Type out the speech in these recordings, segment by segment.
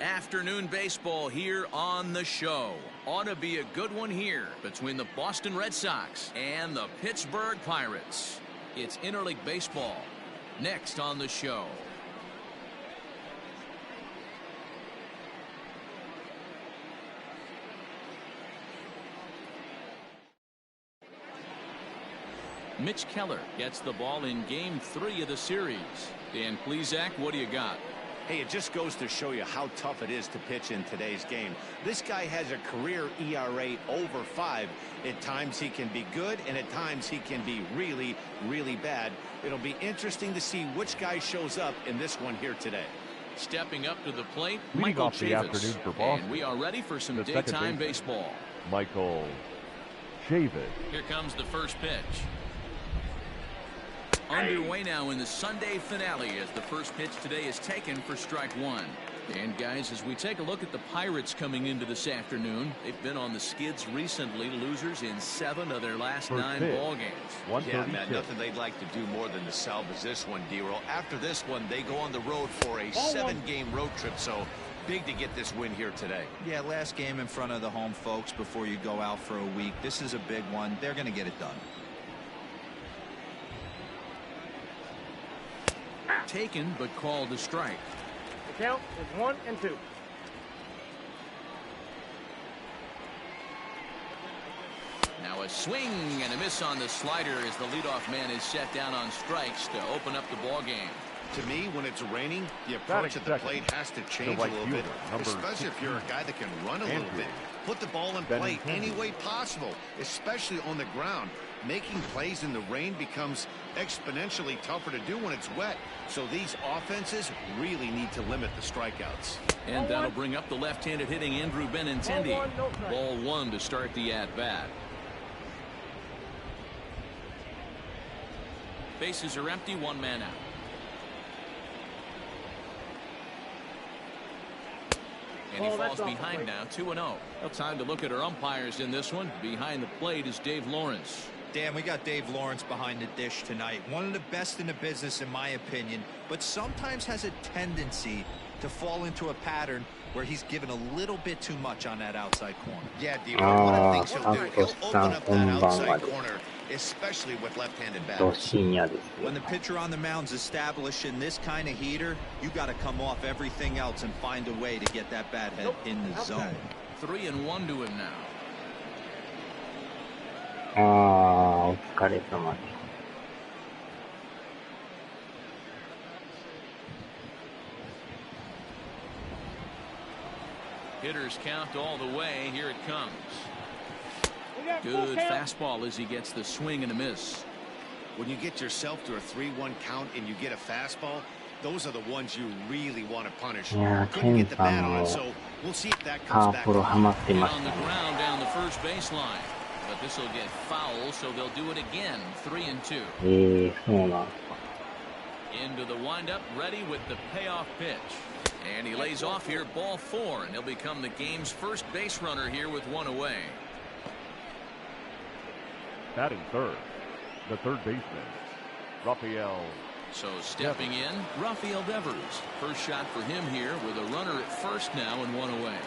Afternoon baseball here on the show. Ought to be a good one here between the Boston Red Sox and the Pittsburgh Pirates. It's interleague baseball next on the show. Mitch Keller gets the ball in Game 3 of the series. Dan Plesac, what do you got? Hey, it just goes to show you how tough it is to pitch in today's game. This guy has a career ERA over 5. At times he can be good, and at times he can be really, really bad. It'll be interesting to see which guy shows up in this one here today. Stepping up to the plate, Leading Michael off the Chavis. afternoon for Boston. And we are ready for some The daytime baseball. Michael Chavis. Here comes the first pitch. Underway now in the Sunday finale as the first pitch today is taken for strike one. And guys, as we take a look at the Pirates coming into this afternoon, they've been on the skids recently, losers in 7 of their last 9 ball games. Yeah, Matt, nothing they'd like to do more than to salvage this one, D-Roll. After this one, they go on the road for a 7-game road trip, so big to get this win here today. Yeah, last game in front of the home folks before you go out for a week. This is a big one. They're going to get it done. Taken but called a strike. The count is 1 and 2. Now a swing and a miss on the slider as the leadoff man is set down on strikes to open up the ball game. To me, when it's raining, the approach at the plate has to change a little bit, especially if you're a guy that can run a little bit. Put the ball in play any way possible, especially on the ground. Making plays in the rain becomes exponentially tougher to do when it's wet. So these offenses really need to limit the strikeouts. And that'll bring up the left-handed hitting Andrew Benintendi. Ball 1 to start the at-bat. Bases are empty, 1 man out. And he falls behind now, 2-0. Well, time to look at our umpires in this one. Behind the plate is Dave Lawrence. Dan, we got Dave Lawrence behind the dish tonight. One of the best in the business, in my opinion, but sometimes has a tendency to fall into a pattern where he's given a little bit too much on that outside corner. Yeah, D-Roll, one of the things he'll do, he'll open up that outside corner, especially with left-handed batters. When the pitcher on the mound's establishing this kind of heater, you got to come off everything else and find a way to get that bat head in the zone. 3-1 to him now. お疲れ様です。Hitters count all the way. Here it comes. Good fastball as he gets the swing and a miss. When you get yourself to a 3-1 count and you get a fastball, those are the ones you really want to punish. Couldn't get the bat on it, so we'll see if that comes back. On the ground down the first baseline. But this will get foul, so they'll do it again. 3-2. Into the windup, ready with the payoff pitch. And he lays off here, ball 4, and he'll become the game's first base runner here with 1 away. Batting third, the third baseman, Rafael. So stepping in, Rafael Devers. First shot for him here with a runner at first now and 1 away.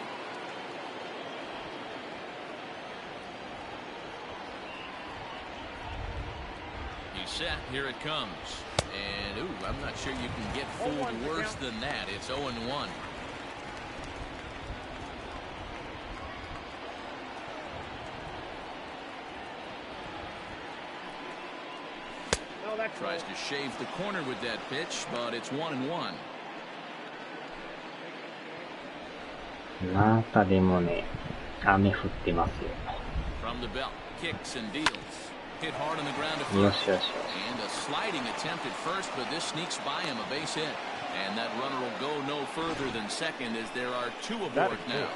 He's set. Here it comes. And, ooh, I'm not sure you can get fooled worse than that. It's 0-1. Tries to shave the corner with that pitch, but it's 1-1. またでもね、雨降ってますよ。 From the belt, kicks and deals. Hit hard on the ground to first. And a sliding attempt at first, but this sneaks by him, a base hit. And that runner will go no further than second as there are 2 aboard now.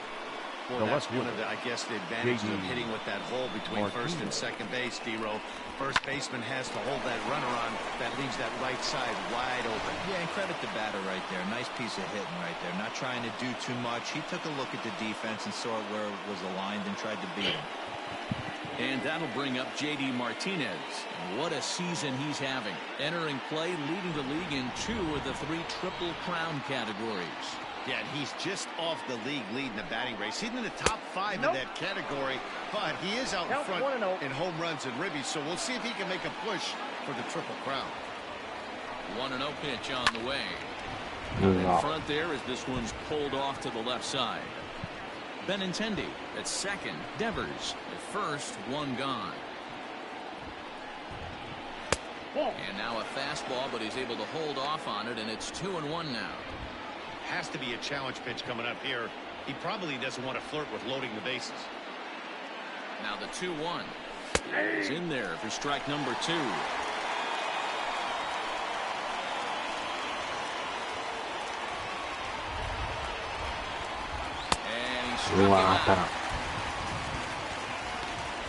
Well, that's one of the, I guess, the advantages of hitting with that hole between first and second base, D-Roll. First baseman has to hold that runner on. That leaves that right side wide open. Yeah, and credit the batter right there. Nice piece of hitting right there. Not trying to do too much. He took a look at the defense and saw where it was aligned and tried to beat him. And that'll bring up J.D. Martinez. What a season he's having. Entering play, leading the league in 2 of the 3 Triple Crown categories. Yeah, and he's just off the league lead in the batting race. He's in the top 5 in that category, but he is out in front in home runs and ribbies, so we'll see if he can make a push for the Triple Crown. 1-0 pitch on the way. In front there as this one's pulled off to the left side. Benintendi at second. Devers at first. One gone. And now a fastball, but he's able to hold off on it, and it's 2-1 now. Has to be a challenge pitch coming up here. He probably doesn't want to flirt with loading the bases. Now the 2-1. He's in there for strike number 2.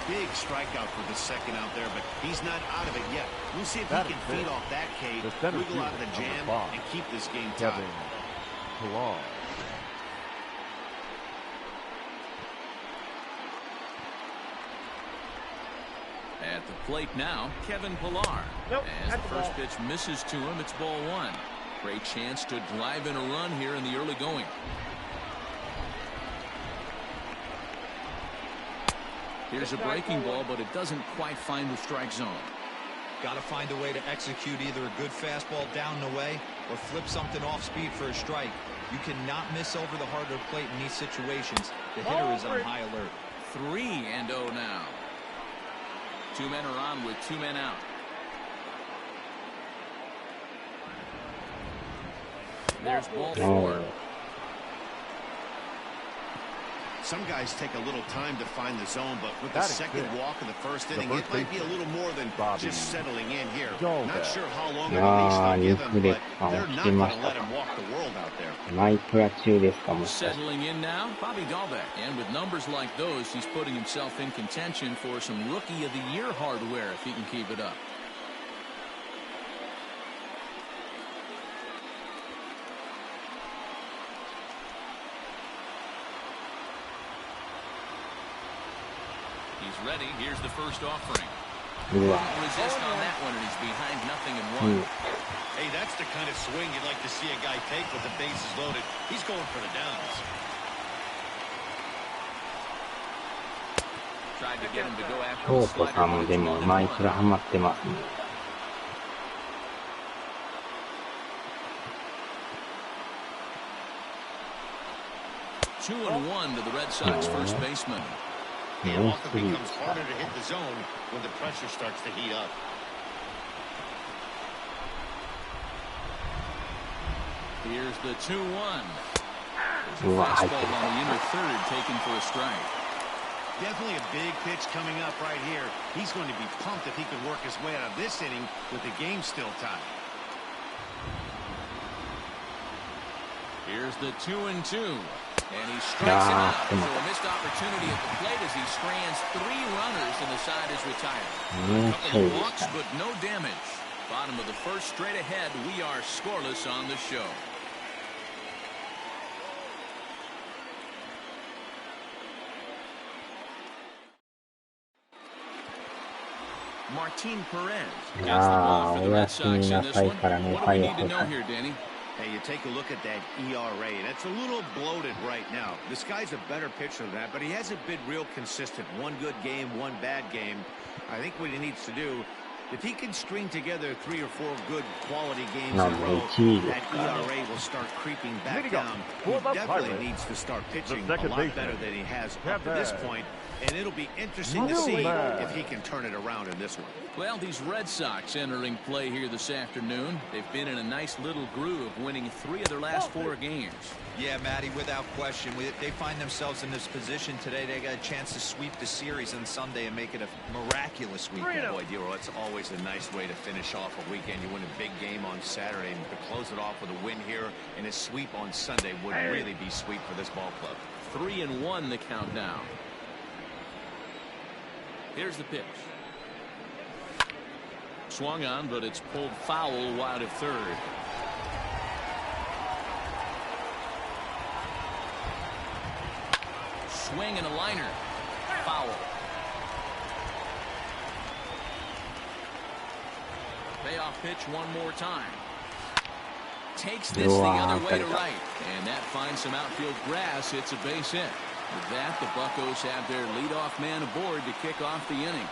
Big strikeout for the second out there, but he's not out of it yet. We'll see if he can feed off that K, wiggle out of the jam, and keep this game tied. At the plate now, Kevin Pillar. As the first pitch misses to him, it's ball 1. Great chance to drive in a run here in the early going. Here's a breaking ball, but it doesn't quite find the strike zone. Got to find a way to execute either a good fastball down the way or flip something off speed for a strike. You cannot miss over the heart of the plate in these situations. The hitter is on high alert. 3-0 now. 2 men are on with 2 men out. There's ball 4. Some guys take a little time to find the zone, but with the second walk of the first inning, it might be a little more than just settling in here. Not sure how long of a leash they'll give him, but they're not going to let him walk the world out there. Settling in now, Bobby Dahlbeck. And with numbers like those, he's putting himself in contention for some Rookie of the Year hardware if he can keep it up. He's ready. Here's the first offering. Resist on that one, and he's behind 0-1. Hey, that's the kind of swing you'd like to see a guy take with the bases loaded. He's going for the downs. Tried to get him to go after the slider. 2-1 to the Red Sox first baseman. It often becomes harder to hit the zone when the pressure starts to heat up. Here's the 2-1. There's a fastball on the inner third taken for a strike. Definitely a big pitch coming up right here. He's going to be pumped if he can work his way out of this inning with the game still tied. Here's the 2-2. And he strikes him out for a missed opportunity at the plate as he strands 3 runners and the side is retired. A couple of walks, but no damage. Bottom of the first, straight ahead. We are scoreless on the show. Martin Perez gets the ball for the Red Sox in this one. What do we need to know here, Danny? Hey, you take a look at that ERA, and it's a little bloated right now. This guy's a better pitcher than that, but he hasn't been real consistent. One good game, one bad game. I think what he needs to do, if he can string together 3 or 4 good quality games in a row, that ERA will start creeping back down. He definitely needs to start pitching a lot better than he has up to this point. And it'll be interesting to see if he can turn it around in this one. Well, these Red Sox entering play here this afternoon. They've been in a nice little groove, winning 3 of their last 4 games. Yeah, Matty, without question. They find themselves in this position today. They got a chance to sweep the series on Sunday and make it a miraculous weekend. Boy, Dero, it's always a nice way to finish off a weekend. You win a big game on Saturday, and to close it off with a win here and a sweep on Sunday would really be sweet for this ball club. 3-1 the count now. Here's the pitch. Swung on, but it's pulled foul wide of third. Swing and a liner. Foul. Payoff pitch one more time. takes this the other way to right, and that finds some outfield grass. It's a base hit. With that, the Buccos have their leadoff man aboard to kick off the inning.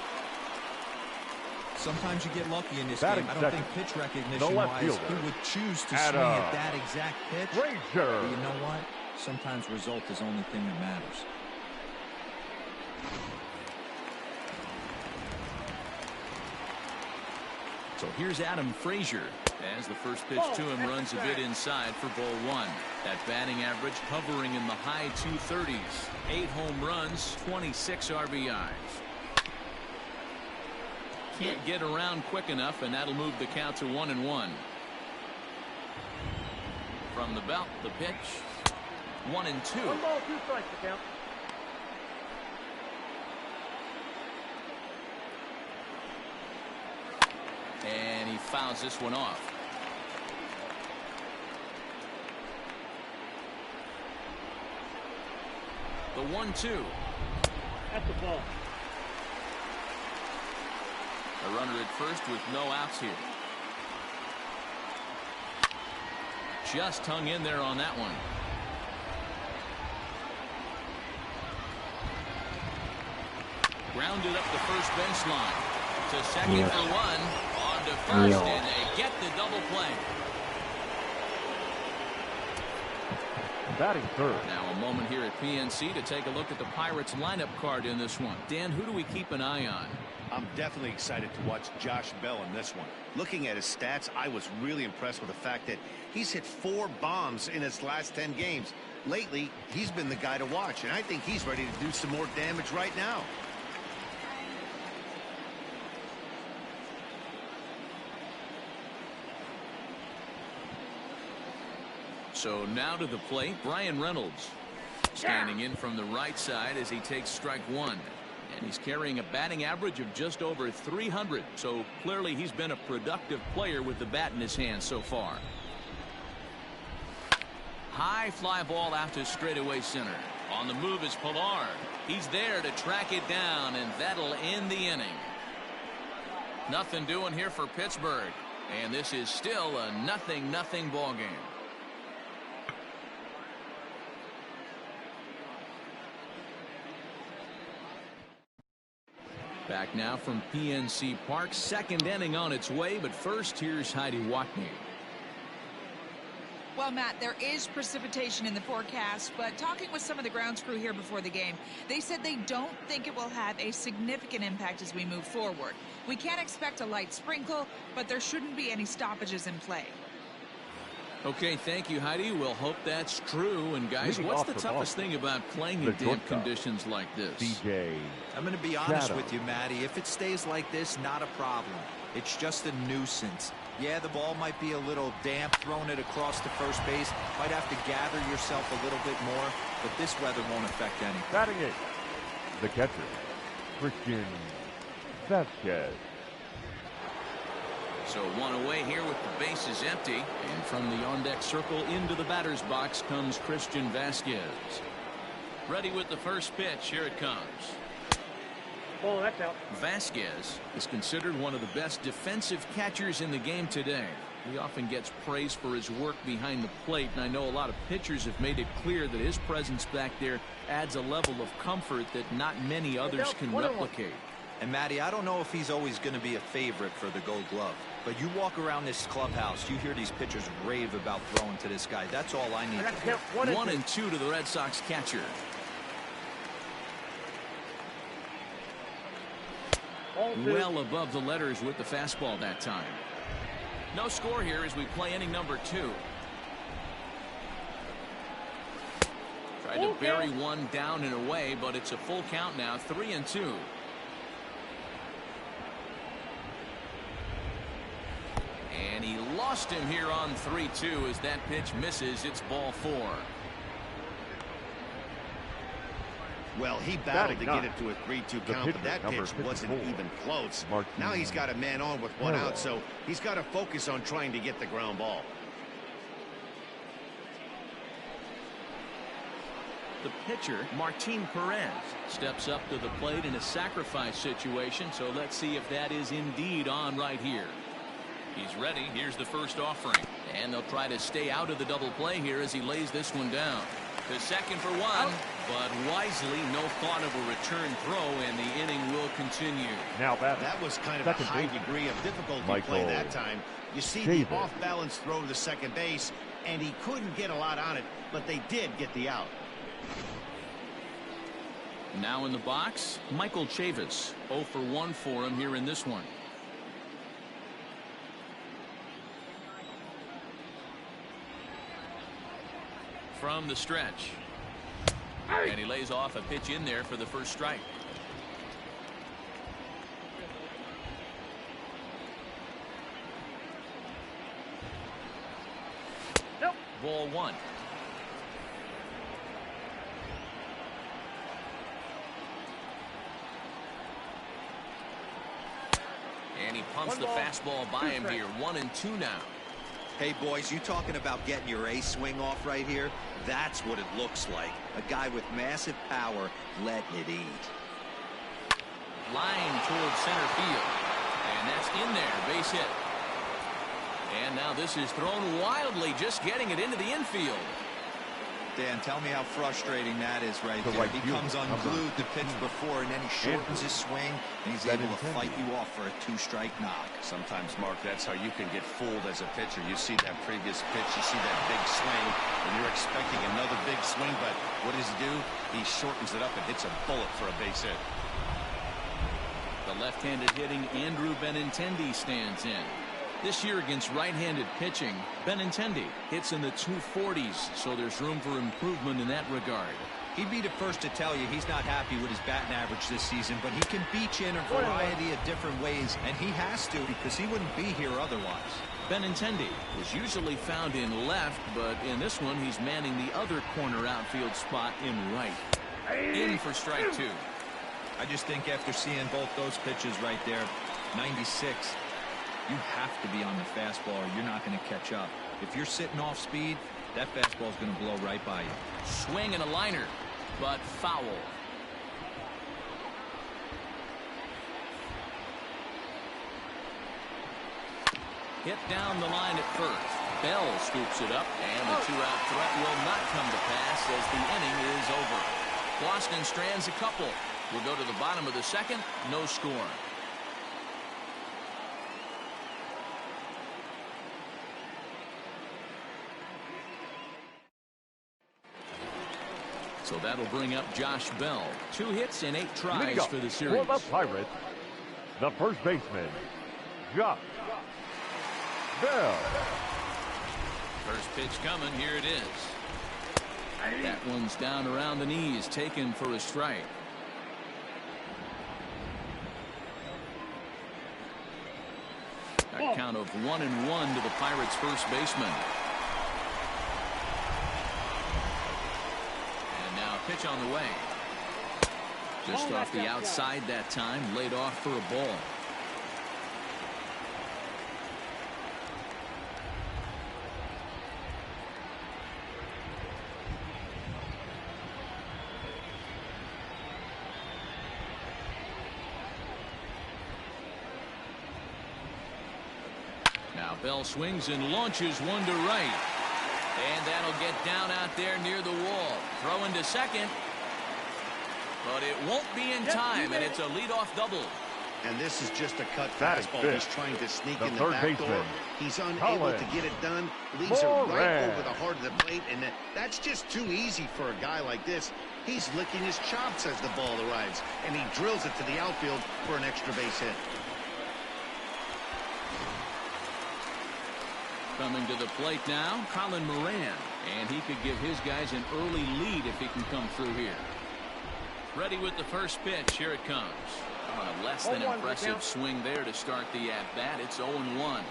Sometimes you get lucky in this game. I don't think pitch recognition-wise he would choose to swing at that exact pitch. But you know what? Sometimes result is the only thing that matters. So here's Adam Frazier as the first pitch to him runs a bit inside for ball one. That batting average hovering in the high 230s. 8 home runs, 26 RBIs. Can't get around quick enough, and that'll move the count to 1-1. From the belt, the pitch. 1-2. 1 ball, 2 strikes to count. And he fouls this one off. The 1-2. That's the ball. A runner at first with no outs here. Just hung in there on that one. Grounded up the first baseline. To second for one. On to first, and they get the double play. Batting third. Now a moment here at PNC to take a look at the Pirates lineup card in this one. Dan, who do we keep an eye on? I'm definitely excited to watch Josh Bell in this one. Looking at his stats, I was really impressed with the fact that he's hit 4 bombs in his last 10 games. Lately, he's been the guy to watch, and I think he's ready to do some more damage right now. So now to the plate, Brian Reynolds. Standing in from the right side as he takes strike one. And he's carrying a batting average of just over 300. So clearly he's been a productive player with the bat in his hand so far. High fly ball out to straightaway center. On the move is Pilar. He's there to track it down, and that'll end the inning. Nothing doing here for Pittsburgh. And this is still a 0-0 ball game. Back now from PNC Park. Second inning on its way, but first here's Heidi Watney. Well, Matt, there is precipitation in the forecast, but talking with some of the grounds crew here before the game, they said they don't think it will have a significant impact as we move forward. We can't expect a light sprinkle, but there shouldn't be any stoppages in play. Okay, thank you, Heidi. We'll hope that's true. And guys, what's the toughest thing about playing in damp conditions like this? DJ. I'm going to be honest with you, Matty. If it stays like this, not a problem. It's just a nuisance. Yeah, the ball might be a little damp, throwing it across the first base. Might have to gather yourself a little bit more, but this weather won't affect anything. Batting it. The catcher, Christian Vasquez. So one away here with the bases empty. And from the on-deck circle into the batter's box comes Christian Vasquez. Ready with the first pitch. Here it comes. Oh, that's out. Vasquez is considered one of the best defensive catchers in the game today. He often gets praise for his work behind the plate, and I know a lot of pitchers have made it clear that his presence back there adds a level of comfort that not many others can replicate. And Matty, I don't know if he's always going to be a favorite for the Gold Glove, but you walk around this clubhouse, you hear these pitchers rave about throwing to this guy. That's all I need to hear. 1-2 to the Red Sox catcher. Well above the letters with the fastball that time. No score here as we play inning number 2. Tried to bury one down and away, but it's a full count now, 3-2. And he lost him here on 3-2 as that pitch misses. It's ball 4. Well, he battled to get it to a 3-2 count, but that pitch wasn't even close. Now he's got a man on with 1 out, so he's got to focus on trying to get the ground ball. The pitcher, Martin Perez, steps up to the plate in a sacrifice situation, so let's see if that is indeed on right here. He's ready. Here's the first offering. And they'll try to stay out of the double play here as he lays this one down. To second for one, but wisely, no thought of a return throw, and the inning will continue. Now that was kind of a high degree of difficulty play that time. You see the off-balance throw to the second base, and he couldn't get a lot on it, but they did get the out. Now in the box, Michael Chavis. 0 for 1 for him here in this one. From the stretch. And he lays off a pitch in there for the first strike. Nope. Ball 1. And he pumps the fastball by him here. 1-2 now. Hey, boys, you talking about getting your A swing off right here? That's what it looks like. A guy with massive power letting it eat. Line towards center field. And that's in there. Base hit. And now this is thrown wildly, just getting it into the infield. Dan, tell me how frustrating that is right there. He comes unglued the pitch before, and then he shortens his swing, and he's able to fight you off for a 2-strike knock. Sometimes, Mark, that's how you can get fooled as a pitcher. You see that previous pitch, you see that big swing, and you're expecting another big swing, but what does he do? He shortens it up and hits a bullet for a base hit. The left-handed hitting Andrew Benintendi stands in. This year against right-handed pitching, Benintendi hits in the 240s, so there's room for improvement in that regard. He'd be the first to tell you he's not happy with his batting average this season, but he can beat you in a variety of different ways, and he has to because he wouldn't be here otherwise. Benintendi is usually found in left, but in this one he's manning the other corner outfield spot in right. In for strike 2. I just think after seeing both those pitches right there, 96, you have to be on the fastball or you're not going to catch up. If you're sitting off speed, that fastball is going to blow right by you. Swing and a liner, but foul. Hit down the line at first. Bell scoops it up, and the 2-out threat will not come to pass as the inning is over. Boston strands a couple. We'll go to the bottom of the second. No score. So that'll bring up Josh Bell. 2 hits and 8 tries for the series. For the Pirates, the first baseman, Josh Bell. First pitch coming. Here it is. That one's down around the knees, taken for a strike. A count of 1-1 to the Pirates' first baseman. Pitch on the way. Just off the outside that time, laid off for a ball. Now Bell swings and launches one to right. And that'll get down out there near the wall. Throw into second. But it won't be in time, and it's a leadoff double. And this is just a cut fastball. He's trying to sneak in the back door. He's unable to get it done. Leaves it right over the heart of the plate, and that's just too easy for a guy like this. He's licking his chops as the ball arrives, and he drills it to the outfield for an extra base hit. Coming to the plate now, Colin Moran. And he could give his guys an early lead if he can come through here. Ready with the first pitch. Here it comes. Less than impressive swing there to start the at-bat. It's 0-1.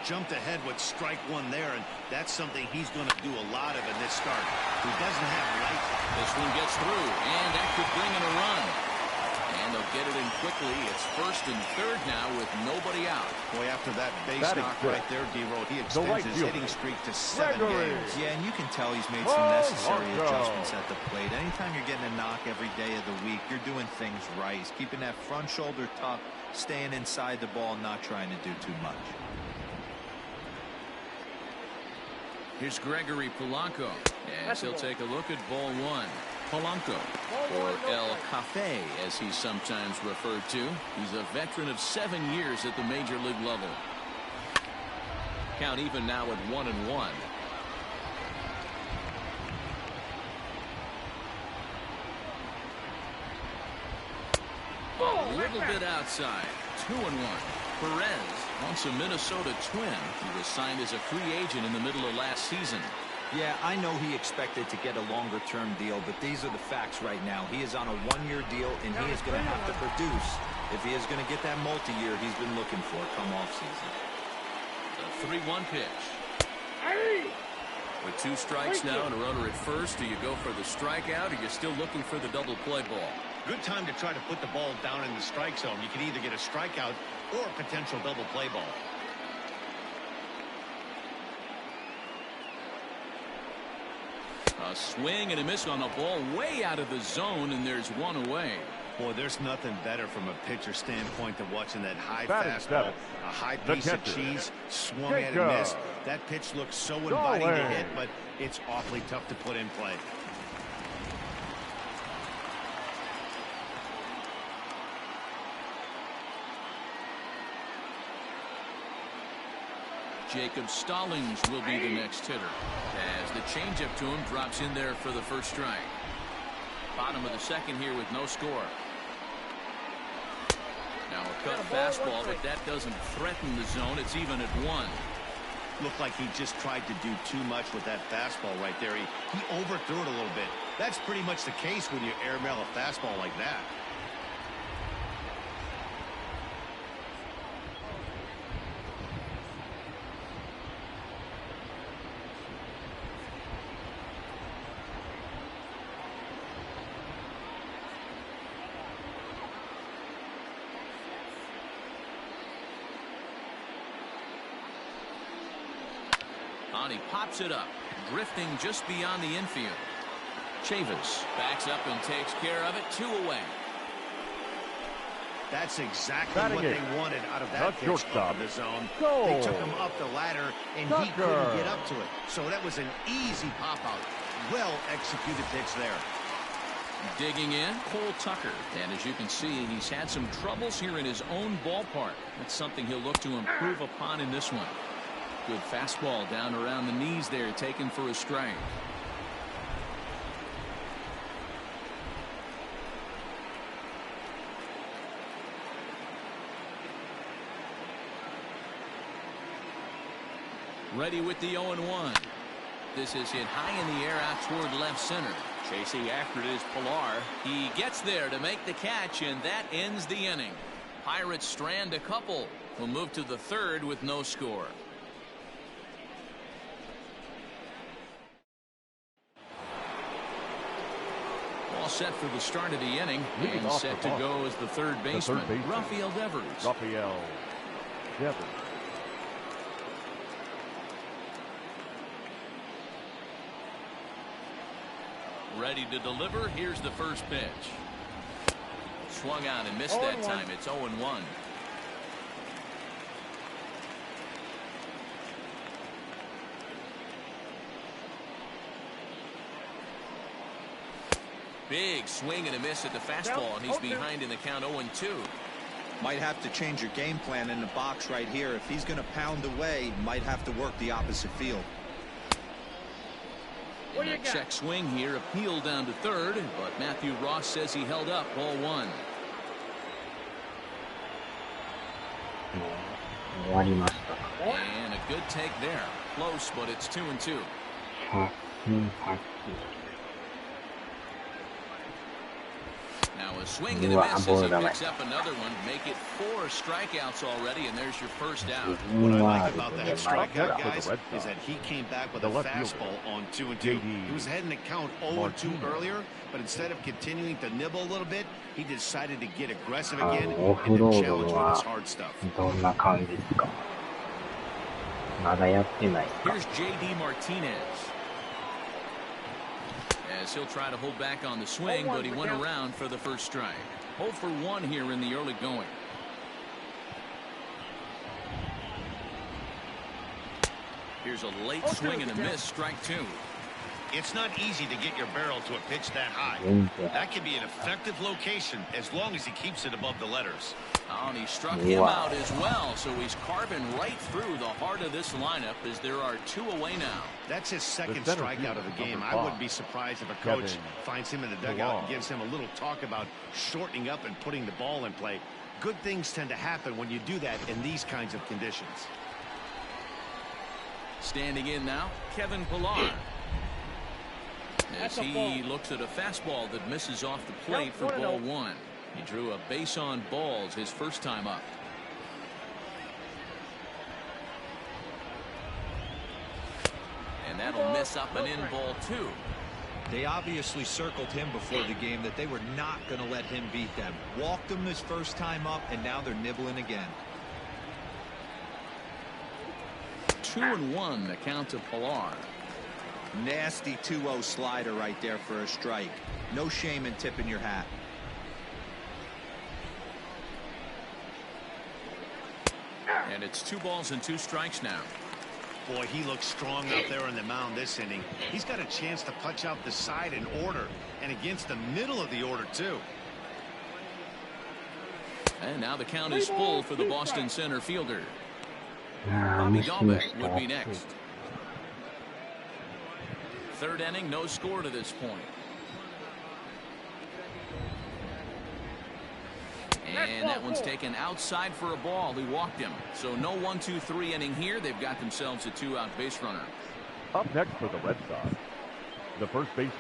Jumped ahead with strike 1 there, and that's something he's going to do a lot of in this start. He doesn't have life. This one gets through, and that could bring in a run. And they'll get it in quickly. It's first and third now with nobody out. Boy, after that base knock right there, D-Roll, he extends his hitting streak to 7 games. Yeah, and you can tell he's made some necessary adjustments at the plate. Anytime you're getting a knock every day of the week, you're doing things right. He's keeping that front shoulder tucked, staying inside the ball, not trying to do too much. Here's Gregory Polanco, as he'll take a look at ball one. Polanco, or El Cafe, as he's sometimes referred to. He's a veteran of 7 years at the major league level. Count even now at 1-1. A little bit outside. 2-1. Perez wants a Minnesota Twin. He was signed as a free agent in the middle of last season. Yeah, I know he expected to get a longer-term deal, but these are the facts right now. He is on a one-year deal, and he is going to have to produce if he is going to get that multi-year he's been looking for come off-season. The 3-1 pitch. With 2 strikes now and a runner at first, do you go for the strikeout, or you're still looking for the double play ball? Good time to try to put the ball down in the strike zone. You can either get a strikeout or a potential double play ball. A swing and a miss on a ball way out of the zone, and there's 1 away. Boy, there's nothing better from a pitcher standpoint than watching that high Batting fastball, seventh. a high The piece of catcher. cheese, swung at and missed. That pitch looks so inviting to hit, but it's awfully tough to put in play. Jacob Stallings will be the next hitter, as the changeup to him drops in there for the first strike. Bottom of the second here with no score. Now a cut fastball, but that doesn't threaten the zone. It's even at 1. Looked like he just tried to do too much with that fastball right there. He overthrew it a little bit. That's pretty much the case when you airmail a fastball like that. He pops it up, drifting just beyond the infield. Chavis backs up and takes care of it. 2 away. That's exactly Batting what they eighth. wanted out of that Not pitch shortstop. up in the zone. Goal. They took him up the ladder, and he Tucker. couldn't get up to it. So that was an easy pop-out. Well-executed pitch there. Digging in, Cole Tucker. And as you can see, he's had some troubles here in his own ballpark. That's something he'll look to improve upon in this one. Good fastball down around the knees there, taken for a strike. Ready with the 0-1. This is hit high in the air out toward left center. Chasing after it is Pilar. He gets there to make the catch, and that ends the inning. Pirates strand a couple. Will move to the 3rd with no score. All set for the start of the inning, and set to go as the third baseman, Rafael Devers. Rafael Devers. Ready to deliver. Here's the first pitch. Swung out and missed that time. It's 0-1. Big swing and a miss at the fastball, and he's behind in the count 0-2. Might have to change your game plan in the box right here. If he's going to pound away, might have to work the opposite field. And a check swing here, appeal down to 3rd, but Matthew Ross says he held up. Ball 1. 終わりました。 And a good take there. Close, but it's 2-2. さっ Now a swing and a miss as he picks up another one. Make it 4 strikeouts already, and there's your first out. What I like about that strikeout, guys, is that he came back with a fastball on 2-2. He was heading to count 0-2 earlier, but instead of continuing to nibble a little bit, he decided to get aggressive again and to challenge with his hard stuff. どんな感じですか？まだやってないか。 Here's J.D. Martinez. As he'll try to hold back on the swing, but he went around for the first strike. 0 for 1 here in the early going. Here's a late swing and a miss, strike two. It's not easy to get your barrel to a pitch that high. That can be an effective location as long as he keeps it above the letters. Oh, and he struck him out as well, so he's carving right through the heart of this lineup as there are two away now. That's his second strikeout of the game. I wouldn't be surprised if a coach finds him in the dugout and gives him a little talk about shortening up and putting the ball in play. Good things tend to happen when you do that in these kinds of conditions. Standing in now, Kevin Pillar. As he looks at a fastball that misses off the plate for ball one. He drew a base on balls his first time up. And that'll miss up and in ball two. They obviously circled him before the game that they were not going to let him beat them. Walked him his first time up, and now they're nibbling again. 2-1 the count to Pillar. Nasty 2-0 slider right there for a strike. No shame in tipping your hat. And it's 2 balls and 2 strikes now. Boy, he looks strong out there on the mound this inning. He's got a chance to punch out the side in order and against the middle of the order too. And now the count is full for the Boston center fielder. Bobby Dalbec would be next. Third inning, no score to this point. And that one's taken outside for a ball. He walked him. So no 1-2-3 inning here. They've got themselves a 2-out base runner. Up next for the Red Sox, the first baseman,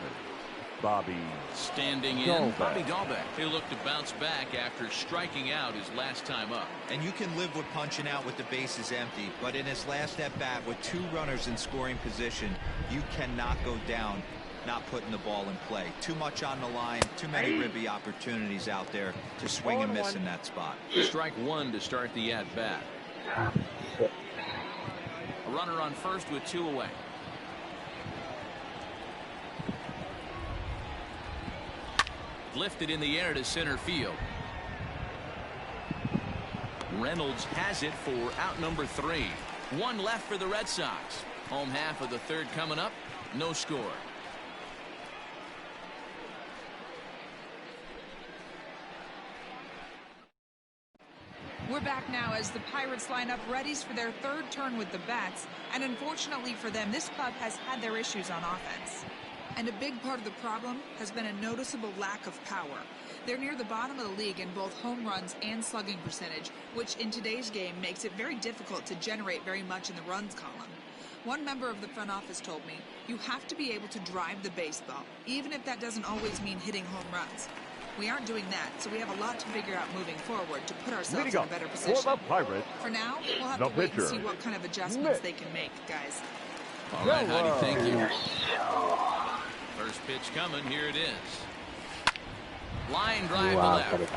Bobby. Standing in, Bobby Dalbec. He'll look to bounce back after striking out his last time up. And you can live with punching out with the bases empty, but in his last at bat with 2 runners in scoring position, you cannot go down not putting the ball in play. Too much on the line, too many ribby opportunities out there to swing and miss in that spot. Strike one to start the at-bat. A runner on first with 2 away. Lifted in the air to center field. Reynolds has it for out number 3. 1 left for the Red Sox. Home half of the third coming up. No score. We're back now as the Pirates line up readies for their third turn with the bats, and unfortunately for them, this club has had their issues on offense. And a big part of the problem has been a noticeable lack of power. They're near the bottom of the league in both home runs and slugging percentage, which in today's game makes it very difficult to generate very much in the runs column. One member of the front office told me, you have to be able to drive the baseball, even if that doesn't always mean hitting home runs. We aren't doing that, so we have a lot to figure out moving forward to put ourselves in a better position. For now, we'll have to wait and see what kind of adjustments they can make, guys. All right, Heidi, thank you. First pitch coming, here it is. Line drive to left.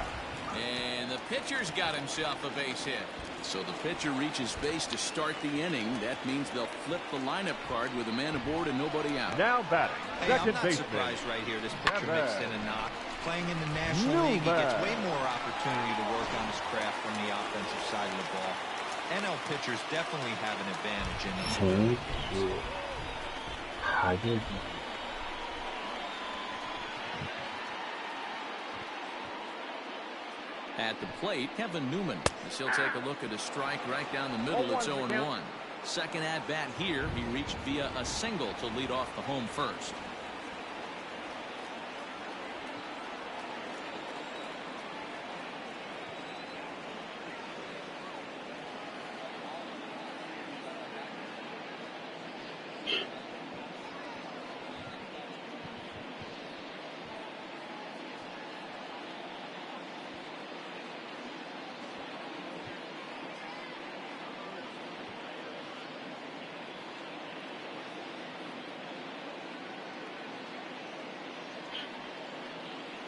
And the pitcher's got himself a base hit. So the pitcher reaches base to start the inning. That means they'll flip the lineup card with a man aboard and nobody out. Now batting. Hey, I'm not surprised right here. This pitcher mixed in a knock. Playing in the National League, he gets way more opportunity to work on his craft from the offensive side of the ball. NL pitchers definitely have an advantage in this. At the plate, Kevin Newman. As he'll take a look at a strike right down the middle. It's 0-1. Second at bat here, he reached via a single to lead off the home first.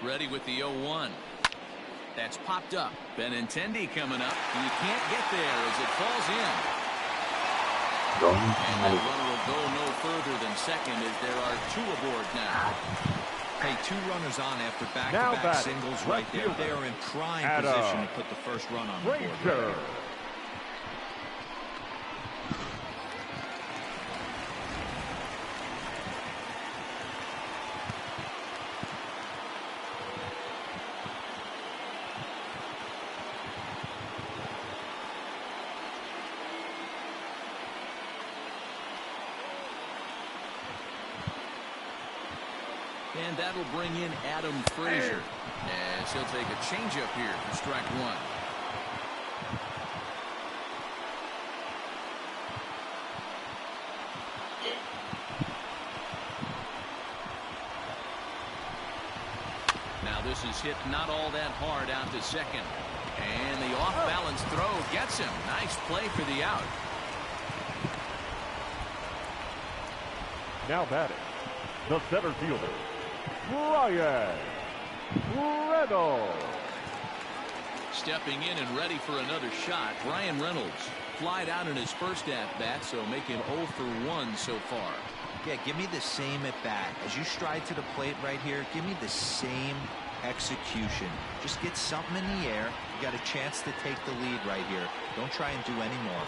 Ready with the 0-1. That's popped up. Benintendi coming up. You can't get there as it falls in. And the runner will go no further than second as there are 2 aboard now. Hey, 2 runners on after back-to-back singles right there. They are in prime position to put the first run on the board. And that'll bring in Adam Frazier. As he'll take a changeup here for strike one. Now this is hit not all that hard out to second. And the off-balance throw gets him. Nice play for the out. Now batting, the center fielder, Ryan Reynolds. Stepping in and ready for another shot, Ryan Reynolds flied out in his first at-bat, so making 0 for 1 so far. Yeah, give me the same at-bat. As you stride to the plate right here, give me the same execution. Just get something in the air. You got a chance to take the lead right here. Don't try and do any more.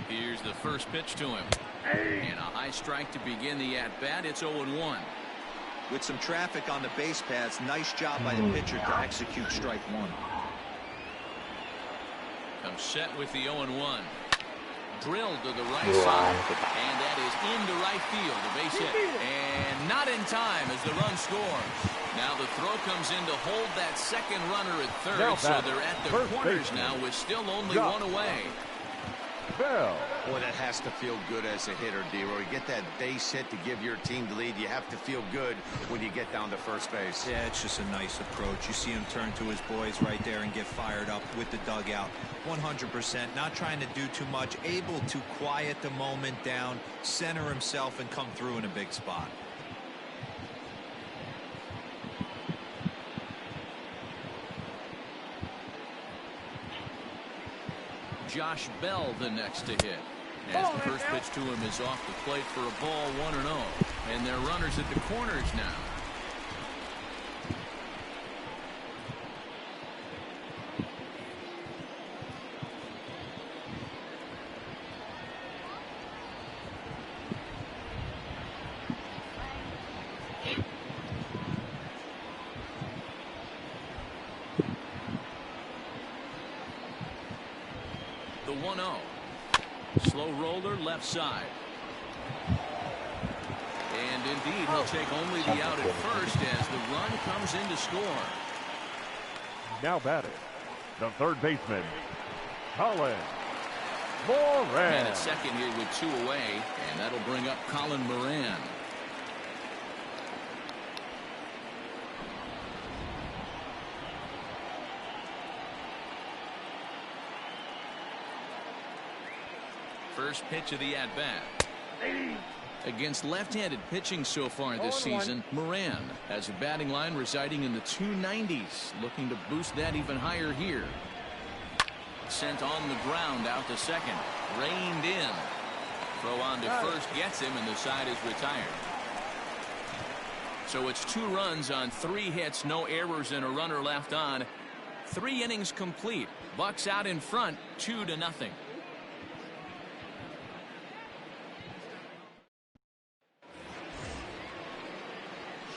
Here's the first pitch to him. And a high strike to begin the at-bat. It's 0-1. With some traffic on the base paths, nice job by the pitcher to execute strike one. Comes set with the 0-1. Drilled to the right side. And that is into right field. The base hit. And not in time as the run scores. Now the throw comes in to hold that second runner at third. So they're at their corners now with still only one away. Boy, that has to feel good as a hitter, D-Roy. You get that base hit to give your team the lead. You have to feel good when you get down to first base. Yeah, it's just a nice approach. You see him turn to his boys right there and get fired up with the dugout. 100%, not trying to do too much, able to quiet the moment down, center himself, and come through in a big spot. Josh Bell the next to hit. As the first pitch to him is off the plate for a ball, 1-0. And they're runners at the corners now. The 1-0. Slow roller left side. And indeed, he'll take only the out at first as the run comes in to score. Now batting, the third baseman, Colin Moran. And at second here with 2 away, and that'll bring up Colin Moran. First pitch of the at-bat. Against left-handed pitching so far this season, Moran has a batting line residing in the 290s, looking to boost that even higher here. Sent on the ground out to second. Reined in. Throw on to first gets him, and the side is retired. So it's 2 runs on 3 hits, no errors, and a runner left on. 3 innings complete. Bucks out in front, 2-0.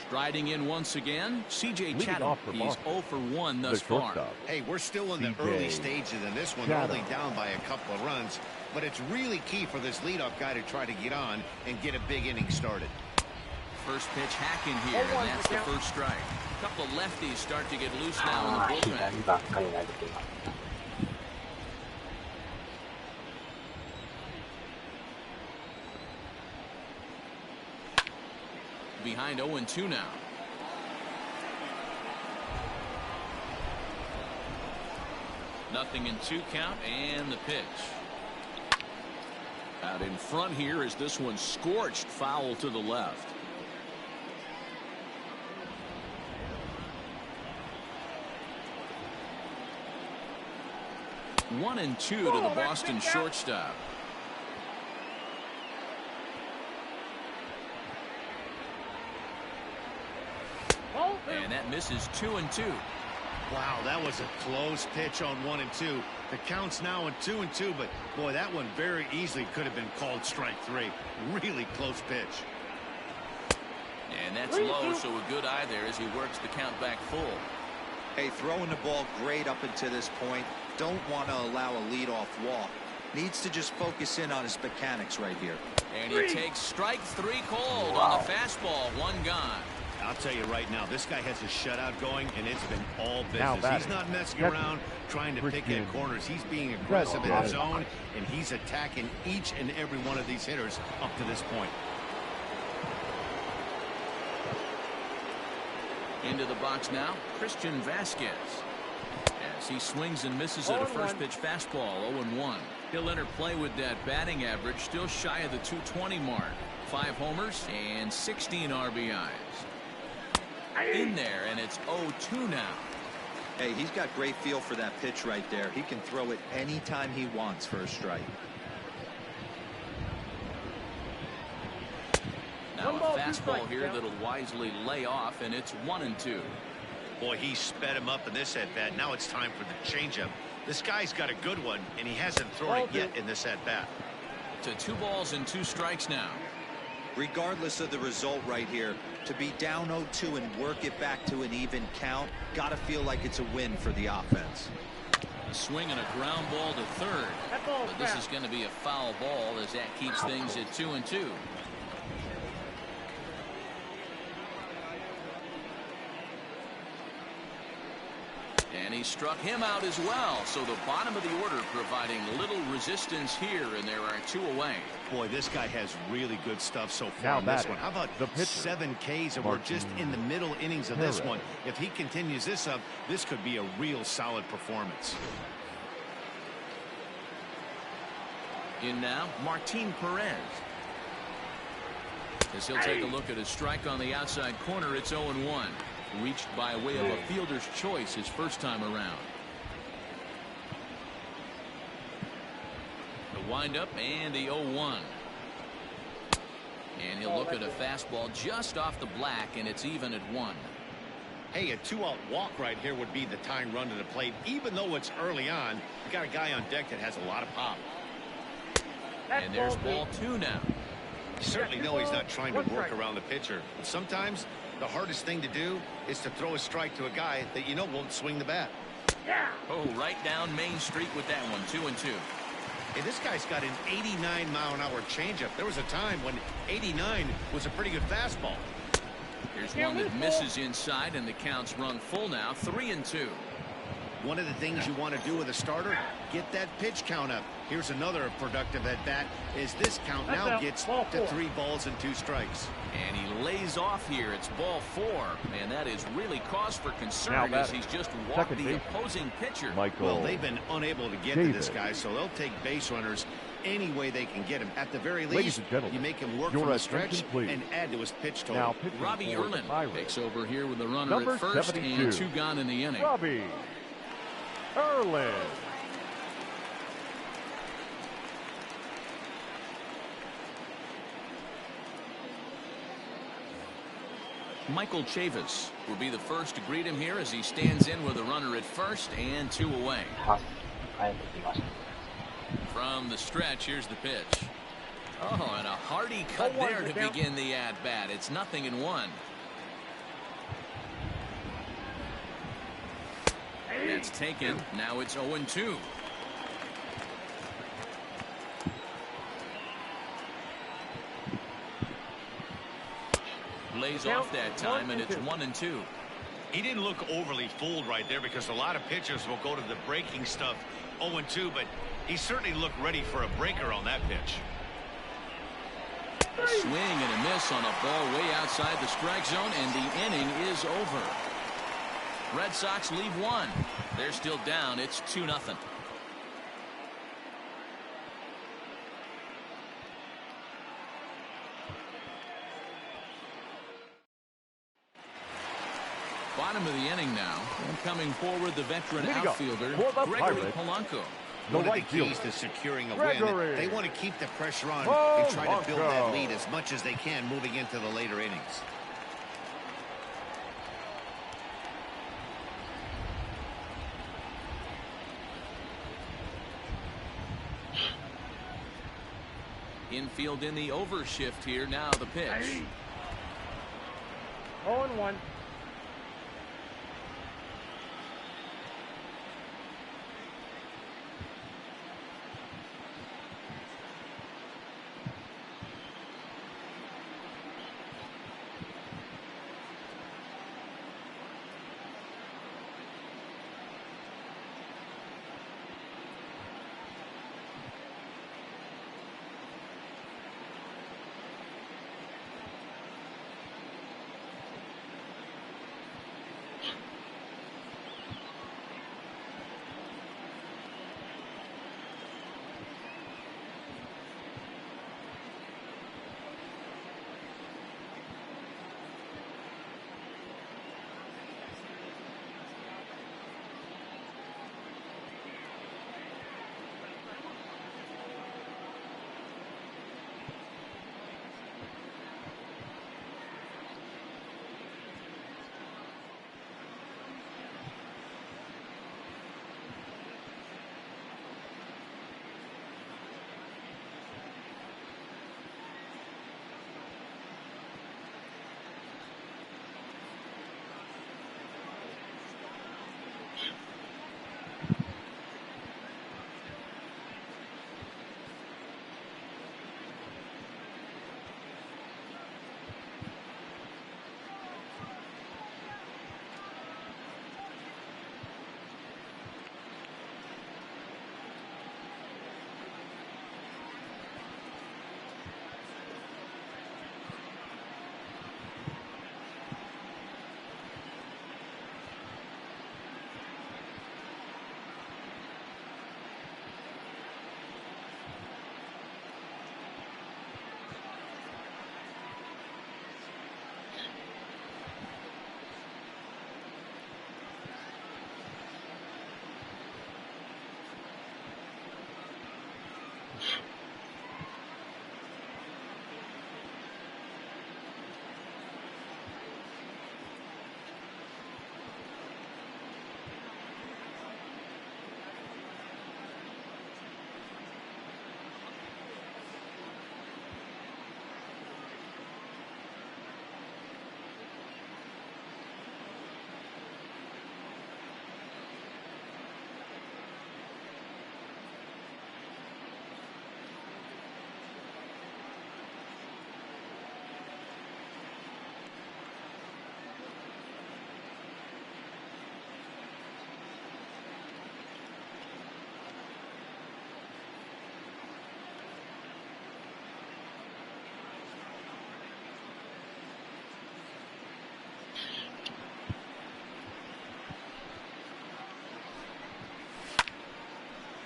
Striding in once again, C.J. Chatham. He's 0 for 1 thus far. Hey, we're still in the early stages of this one, only down by a couple of runs. But it's really key for this leadoff guy to try to get on and get a big inning started. First pitch hacking here, and that's the first strike. A couple of lefties start to get loose now in the bullpen. Behind 0-2 now. Nothing in 2 count, and the pitch. Out in front here is this one scorched foul to the left. One and 2 to the Boston shortstop. And that misses 2-2. Wow, that was a close pitch on 1 and 2. The count's now in 2 and 2, but boy, that one very easily could have been called strike 3. Really close pitch. And that's low, so a good eye there as he works the count back full. Hey, throwing the ball great up until this point. Don't want to allow a leadoff walk. Needs to just focus in on his mechanics right here. And he takes strike 3 cold on the fastball. 1 gone. I'll tell you right now, this guy has a shutout going, and it's been all business. He's not messing around trying to pick at corners. He's being aggressive in his zone, and he's attacking each and every one of these hitters up to this point. Into the box now, Christian Vasquez. As he swings and misses at a first pitch fastball, 0-1. He'll enter play with that batting average, still shy of the 220 mark. 5 homers and 16 RBIs. In there, and it's 0-2 now. Hey, he's got great feel for that pitch right there. He can throw it anytime he wants for a strike. Now a fastball here that'll wisely lay off, and it's 1-2. Boy, he sped him up in this at-bat. Now it's time for the changeup. This guy's got a good one, and he hasn't thrown it yet in this at-bat. To 2 balls and 2 strikes now. Regardless of the result right here, to be down 0-2 and work it back to an even count, gotta feel like it's a win for the offense. A swing and a ground ball to third. But this is going to be a foul ball as that keeps things at 2-2. And he struck him out as well. So the bottom of the order providing little resistance here, and there are 2 away. Boy, this guy has really good stuff so far in this one. How about the 7 Ks, and we're just in the middle innings of this one. If he continues this up, this could be a real solid performance. In now, Martin Perez. As he'll take a look at his strike on the outside corner, it's 0-1. Reached by way of a fielder's choice his first time around. The windup and the 0-1. And he'll look at a fastball just off the black, and it's even at 1. Hey, a 2-out walk right here would be the tying run to the plate. Even though it's early on, you got a guy on deck that has a lot of pop. And there's ball 2 now. You certainly know he's not trying to work around the pitcher. But sometimes the hardest thing to do is to throw a strike to a guy that you know won't swing the bat. Oh, right down Main Street with that one. 2-2. Hey, this guy's got an 89-mile-an-hour changeup. There was a time when 89 was a pretty good fastball. Here's one that misses inside, and the count's run full now. 3-2. One of the things you want to do with a starter, get that pitch count up. Here's another productive at-bat as this count now gets to 3 balls and 2 strikes. And he lays off here. It's ball 4, and that is really cause for concern as he's just walked the opposing pitcher. Well, they've been unable to get to this guy, so they'll take base runners any way they can get him. At the very least, you make him work from the stretch and add to his pitch total. Robbie Erlin takes over here with the runner at first, and 2 gone in the inning. Robbie Erlin. Michael Chavis will be the first to greet him here as he stands in with a runner at first and 2 away. From the stretch, here's the pitch. Oh, and a hearty cut there to begin the at-bat. It's 0-1. That's taken. Now it's 0-2. Lays off that time, and it's 1-2. He didn't look overly fooled right there because a lot of pitchers will go to the breaking stuff 0-2, but he certainly looked ready for a breaker on that pitch. A swing and a miss on a ball way outside the strike zone, and the inning is over. Red Sox lead 1. They're still down. It's 2-0. Bottom of the inning now, and coming forward, the veteran outfielder Gregory Polanco. One of the keys to securing a win, they want to keep the pressure on and try to build that lead as much as they can moving into the later innings. Infield in the overshift here. Now the pitch. 0-1.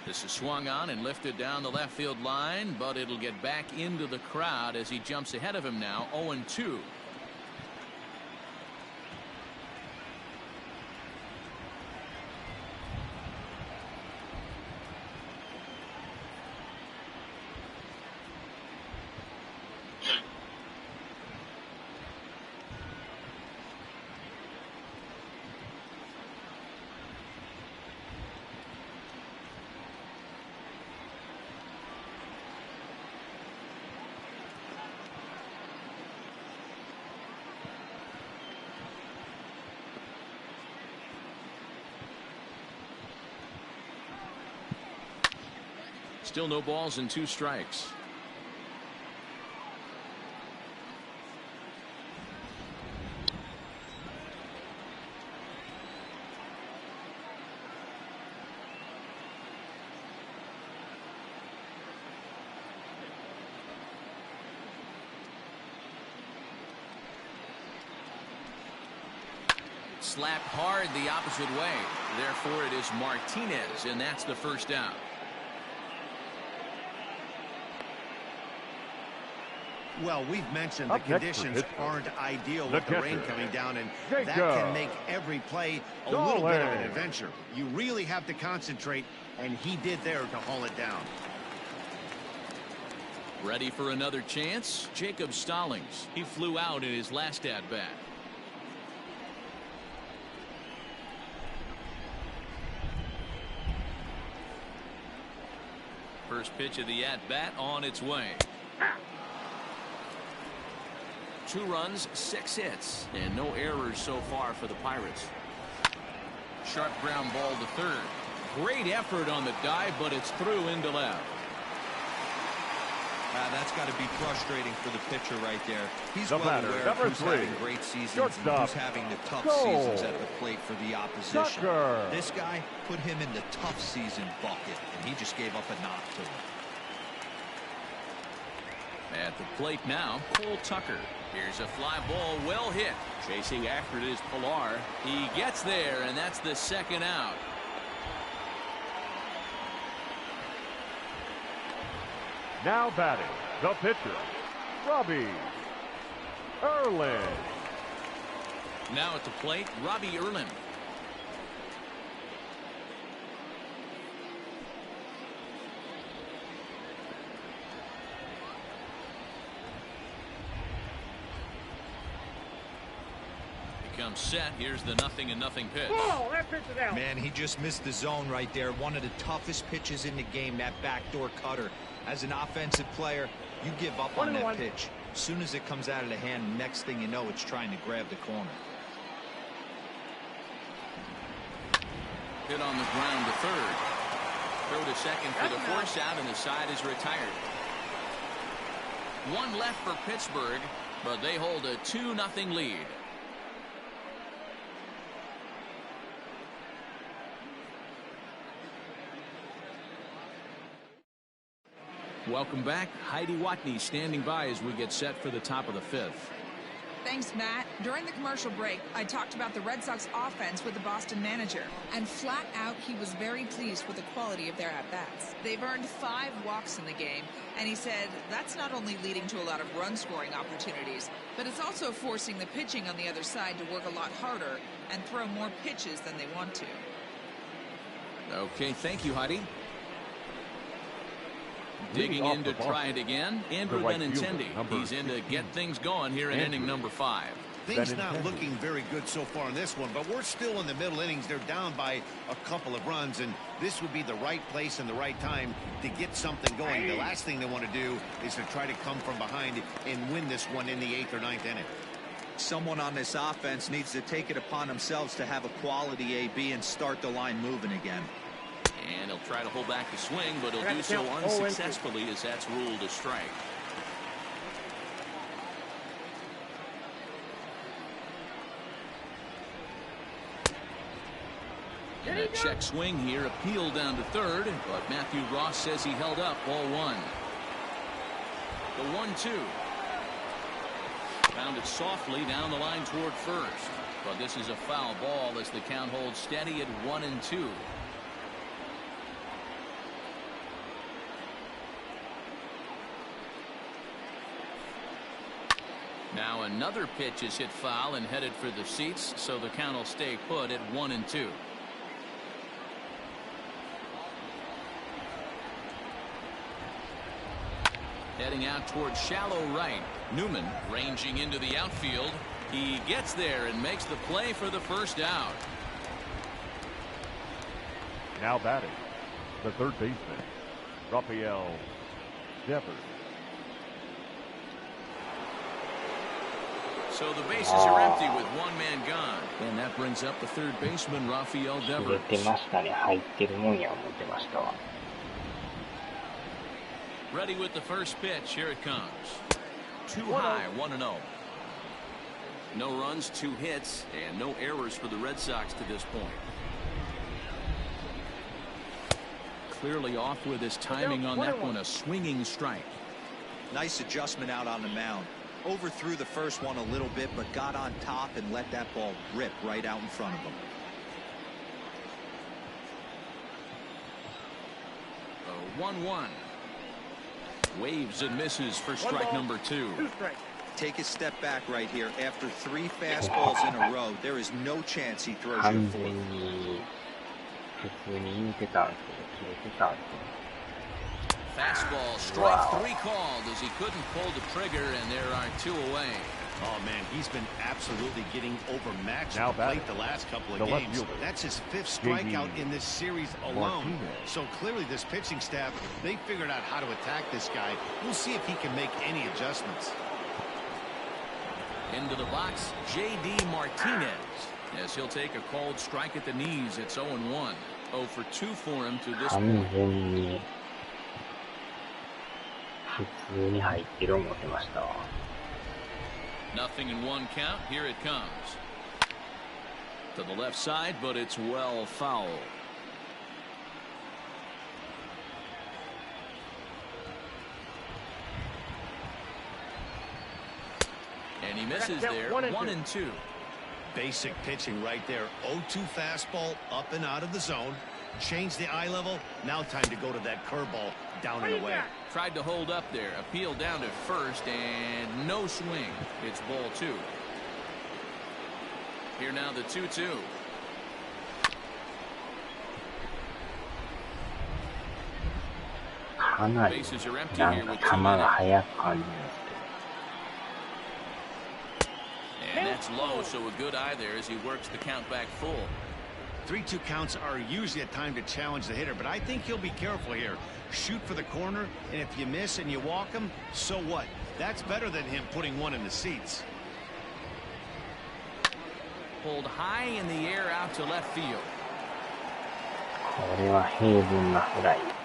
This is swung on and lifted down the left field line, but it'll get back into the crowd as he jumps ahead of him now. 0-2. Still no balls and 2 strikes. Slapped hard the opposite way. Therefore, it is Martinez, and that's the first out. Well, we've mentioned the conditions aren't ideal with the rain coming down, and that can make every play a little bit of an adventure. You really have to concentrate, and he did there to haul it down. Ready for another chance? Jacob Stallings. He flew out in his last at-bat. First pitch of the at-bat on its way. 2 runs, 6 hits, and no errors so far for the Pirates. Sharp ground ball to third. Great effort on the dive, but it's through into left. That's got to be frustrating for the pitcher right there. He's well batter, aware of number who's 3, having great seasons shortstop, and who's having the tough seasons at the plate for the opposition. Tucker. This guy put him in the tough season bucket, and he just gave up a knock to him. At the plate now, Cole Tucker. Here's a fly ball, well hit. Chasing after it is Pilar. He gets there, and that's the second out. Now batting, the pitcher, Robbie Erlin. Now at the plate, Robbie Erlin. Comes set. Here's the 0-0 pitch. Ball, that pitch is out. Man, he just missed the zone right there. One of the toughest pitches in the game, that backdoor cutter. As an offensive player, you give up on that pitch. As soon as it comes out of the hand, next thing you know, it's trying to grab the corner. Hit on the ground to third. Throw to second for the force out, and the side is retired. 1 left for Pittsburgh, but they hold a 2-0 lead. Welcome back. Heidi Watney standing by as we get set for the top of the 5th. Thanks, Matt. During the commercial break, I talked about the Red Sox offense with the Boston manager, and flat out, he was very pleased with the quality of their at-bats. They've earned 5 walks in the game, and he said that's not only leading to a lot of run-scoring opportunities, but it's also forcing the pitching on the other side to work a lot harder and throw more pitches than they want to. Okay, thank you, Heidi. Digging in to try it again, Andrew Benintendi. He's in to get things going here in inning number 5. Things not looking very good so far in this one, but we're still in the middle innings. They're down by a couple of runs, and this would be the right place and the right time to get something going. The last thing they want to do is to try to come from behind and win this one in the 8th or 9th inning. Someone on this offense needs to take it upon themselves to have a quality AB and start the line moving again. And he'll try to hold back the swing, but he'll do so unsuccessfully as that's ruled a strike. And a check swing here, appeal down to third, but Matthew Ross says he held up, ball 1. The 1-2. Found it softly down the line toward first, but this is a foul ball as the count holds steady at 1-2. Now another pitch is hit foul and headed for the seats, so the count will stay put at 1-2. Heading out towards shallow right. Newman ranging into the outfield. He gets there and makes the play for the first out. Now batting, the third baseman, Rafael Devers. So the bases are empty with 1 man gone. And that brings up the third baseman, Rafael 入 Devers. れてましたね。入ってるもんや思ってましたわ。Ready with the first pitch. Here it comes. Too high, 1-0. No runs, 2 hits, and no errors for the Red Sox to this point. Clearly off with his timing on that one, a swinging strike. Nice adjustment out on the mound. Overthrew the first one a little bit, but got on top and let that ball rip right out in front of him. 1-1. Waves and misses for strike number 2. Take a step back right here. After 3 fastballs in a row, there is no chance he throws you a 完 fourth. 全に普通に言うてたんですけど、切れてたんですよ。 Fastball, strike 3 called as he couldn't pull the trigger, and there are 2 away. Oh, man, he's been absolutely getting overmatched at the plate the last couple of games. That's his 5th strikeout in this series alone. So clearly this pitching staff, they figured out how to attack this guy. We'll see if he can make any adjustments. Into the box, J.D. Martinez, as he'll take a called strike at the knees. It's 0-1. 0 for 2 for him to this point. 普通に入ってる思ってました。 Nothing in 1 count. Here it comes. To the left side, but it's well foul. And he misses there. 1-2. Basic pitching right there. 0-2 fastball up and out of the zone. Change the eye level. Now time to go to that curveball down and away. Tried to hold up there. Appeal down to first and no swing. It's ball 2. Here now the 2-2. Bases are empty here with 2 men. And that's low, so a good eye there as he works the count back full. 3-2 counts are usually a time to challenge the hitter, but I think he'll be careful here. Shoot for the corner, and if you miss and you walk him, so what? That's better than him putting one in the seats. Pulled high in the air out to left field.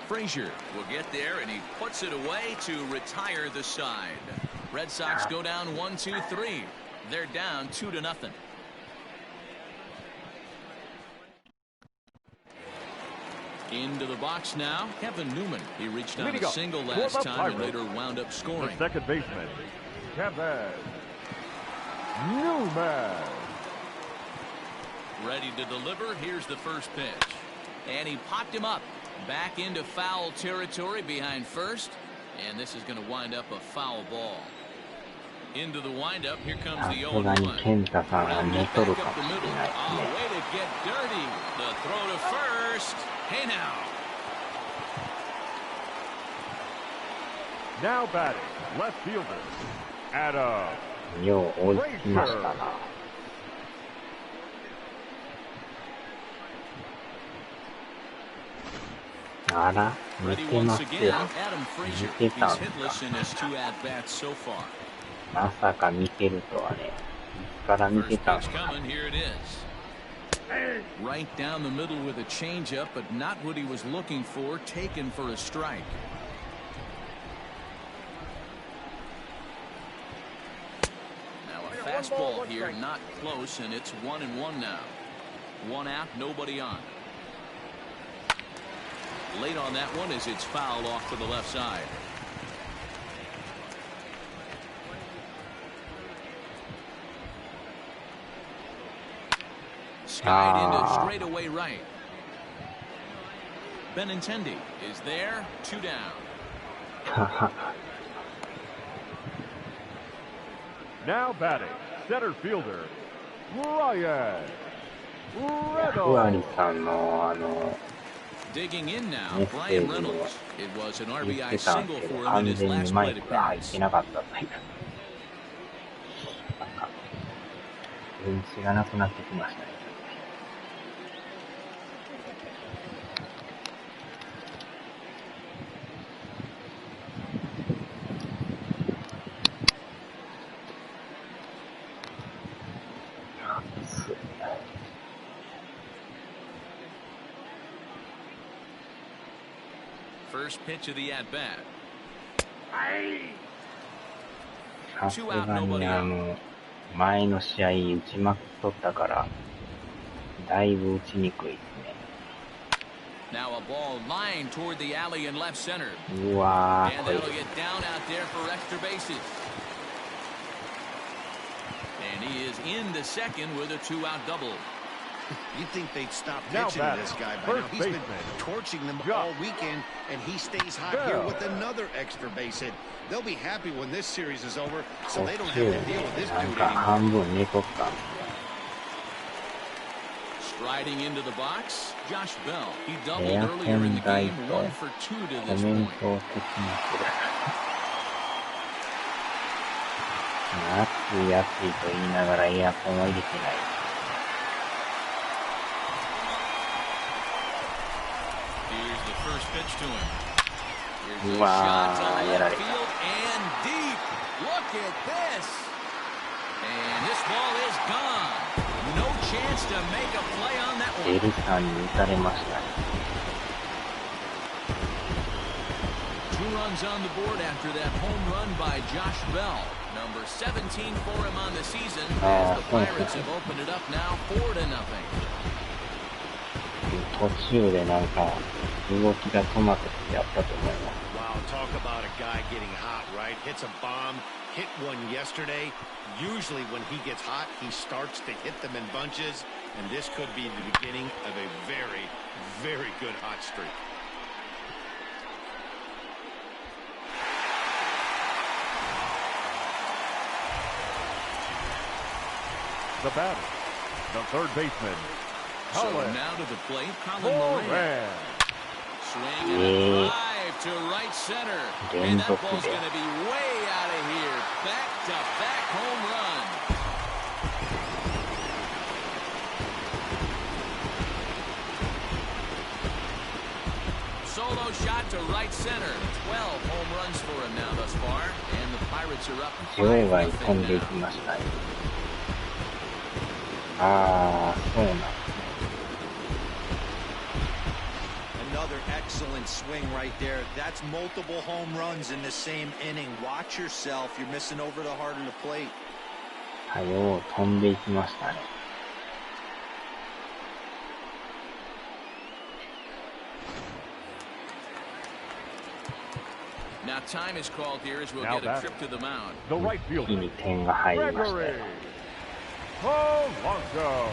Frazier will get there, and he puts it away to retire the side. Red Sox go down 1-2-3. They're down 2-0. Into the box now, Kevin Newman. He reached on a single last time and later wound up scoring. The second baseman, Kevin Newman. Ready to deliver. Here's the first pitch. And he popped him up. Back into foul territory behind first. And this is going to wind up a foul ball. Into the windup. Here comes the 0-1. Back up the middle. Oh, way to get dirty. The throw to first. Hey now. Now batting, left fielder, Adam. Ready once again, Adam Frazier. He's hitless in his 2 at-bats so far. まさか見てるとはね。いつから見てたのか。 Here it is. Right down the middle with a changeup, but not what he was looking for. Taken for a strike. Now a fastball here, not close, and it's 1-1 now. 1 out, nobody on. Late on that one as it's fouled off to the left side. Skied into straightaway right. Benintendi is there. 2 down. Now batting, center fielder, Ryan Reynolds. Digging in now, Ryan Reynolds. It was an RBI single for him in his last plate appearance. First pitch of the at-bat. さすがに前の試合打ちまくっとったからだいぶ打ちにくいですね。 Now a ball lined toward the alley in left center. うわー、 And that'll get down out there for extra bases. And he is into second with a 2-out double. You'd think they'd stop pitching to this guy by now. He's been torching them all weekend, and he stays hot here with another extra base hit. They'll be happy when this series is over, so they don't have to deal with this dude anymore. Striding into the box, Josh Bell. He doubled earlier in the game, 1 for 2 to this point. い暑いと言いながらエアコンは入れてない。うわー、やられた。エルさんに打たれましたね。Two runs on the board after that home run by Josh Bell. Number 17 for him on the season as the Pirates have opened it up now 4-0. 途中でなんか動きが止まった時あったと思います。Wow, talk about a guy getting hot, right? Hits a bomb, hit one yesterday. Usually when he gets hot, he starts to hit them in bunches, and this could be the beginning of a very, very good hot streak. The batter, the third baseman. So now to the plate, Colin Moran. Swing and a drive to right center. And that ball's going to be way out of here. Back-to-back home run. Solo shot to right center. 12 home runs for him now thus far. And the Pirates are up 場外飛んでいきましたね。ああ、そうなんですね。Another excellent swing right there. That's multiple home runs in the same inning. Watch yourself. You're missing over the heart of the plate. はよ、飛んでいきましたね。Now time is called here as we'll get a trip to the mound. The right 一気 fielder. に点が入りましたよ。Polanco.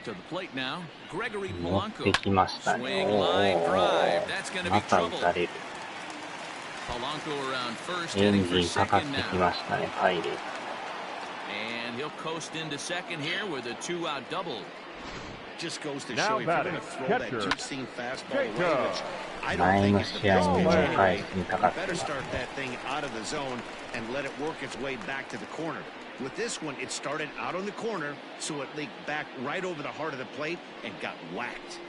To the plate now, Gregory 持っ Polanco. てきましたね。 Swing お line ー drive. That's going to ま be た打 trouble. たれる。 Polanco around first, エ heading ン for ジンかかっ second てき now. ましたね、パイレーツ。 And he'll coast into second here with a 2-out double. Just goes to Now show if you're batting, going to throw that catcher, two-seam fastball away, Jacob. which I 前 don't の think is the 試合 best に pitch も返 anyway. しにか You かって better ます。 start that thing out of the zone and let it work its way back to the corner. With this one, it started out on the corner, so it leaked back right over the heart of the plate and got whacked.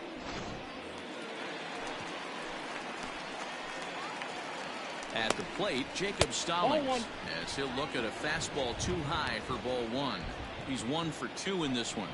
At the plate, Jacob Stallings, as he'll look at a fastball too high for ball one. He's 1 for 2 in this one.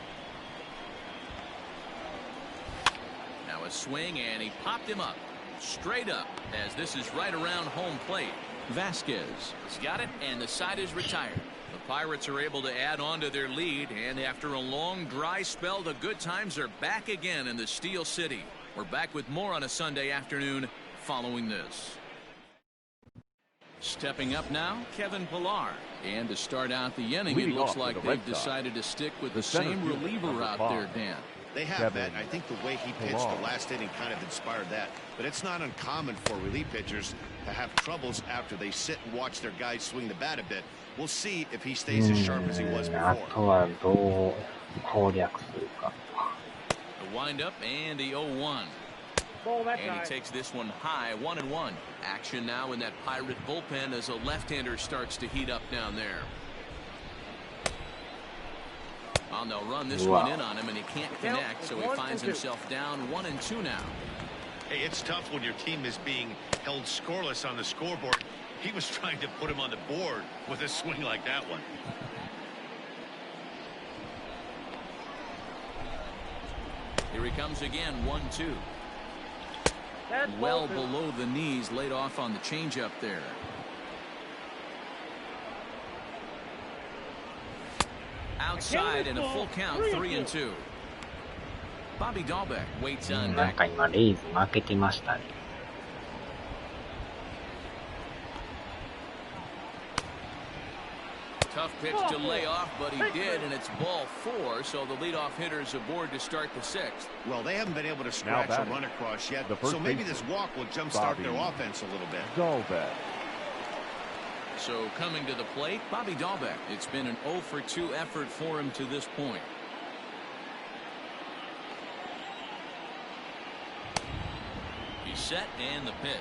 Now a swing, and he popped him up. Straight up, as this is right around home plate. Vasquez has got it, and the side is retired. The Pirates are able to add on to their lead, and after a long dry spell, the good times are back again in the Steel City. We're back with more on a Sunday afternoon following this. Stepping up now, Kevin Pillar. And to start out the inning, it looks like they've decided to stick with the same reliever out there, Dan. They have, Matt. I think the way he pitched the last inning kind of inspired that. But it's not uncommon for relief pitchers to have troubles after they sit and watch their guys swing the bat a bit. We'll see if he stays as sharp as he was あ before. とはどう攻略するか。 The windup and the 0-1. Ball that And he guy. takes this one high, 1-1. Action now in that Pirate bullpen as a left-hander starts to heat up down there. Well, they'll run this one in on him, and he can't connect, so he finds himself down 1-2 now. Hey, it's tough when your team is being held scoreless on the scoreboard. He was trying to put him on the board with a swing like that one. Here he comes again, 1-2. That's Well ball two. below the knees, laid off on the changeup there. Outside and a full count, 3-2. Bobby Dahlbeck waits on なん deck. か今レイズ負けてましたね。Tough pitch to lay off, but he did, and it's ball 4, so the leadoff hitter is aboard to start the 6th. Well, they haven't been able to scratch a run across yet, the first so maybe baseman, this walk will jumpstart their Bobby offense a little bit. Dahlbeck. So coming to the plate, Bobby Dahlbeck. It's been an 0 for 2 effort for him to this point. He's set and the pitch.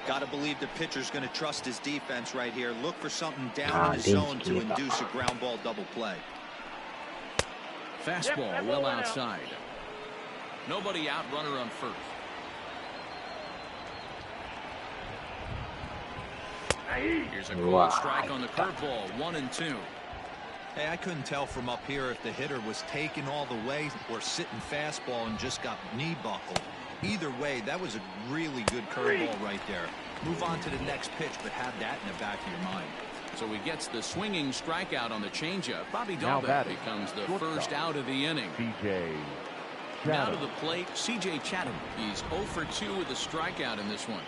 Gotta believe the pitcher's going to trust his defense right here. Look for something down in his zone to induce a ground ball double play. Fastball well outside. Nobody out, runner on first. Here's a cold strike on the curveball, 1-2. Hey, I couldn't tell from up here if the hitter was taken all the way or sitting fastball and just got knee buckled. Either way, that was a really good curveball right there. Move on to the next pitch, but have that in the back of your mind. So he gets the swinging strikeout on the changeup. Bobby Dahlbeck becomes the first out of the inning. Now to the plate, C.J. Chatham. He's 0 for 2 with a strikeout in this one.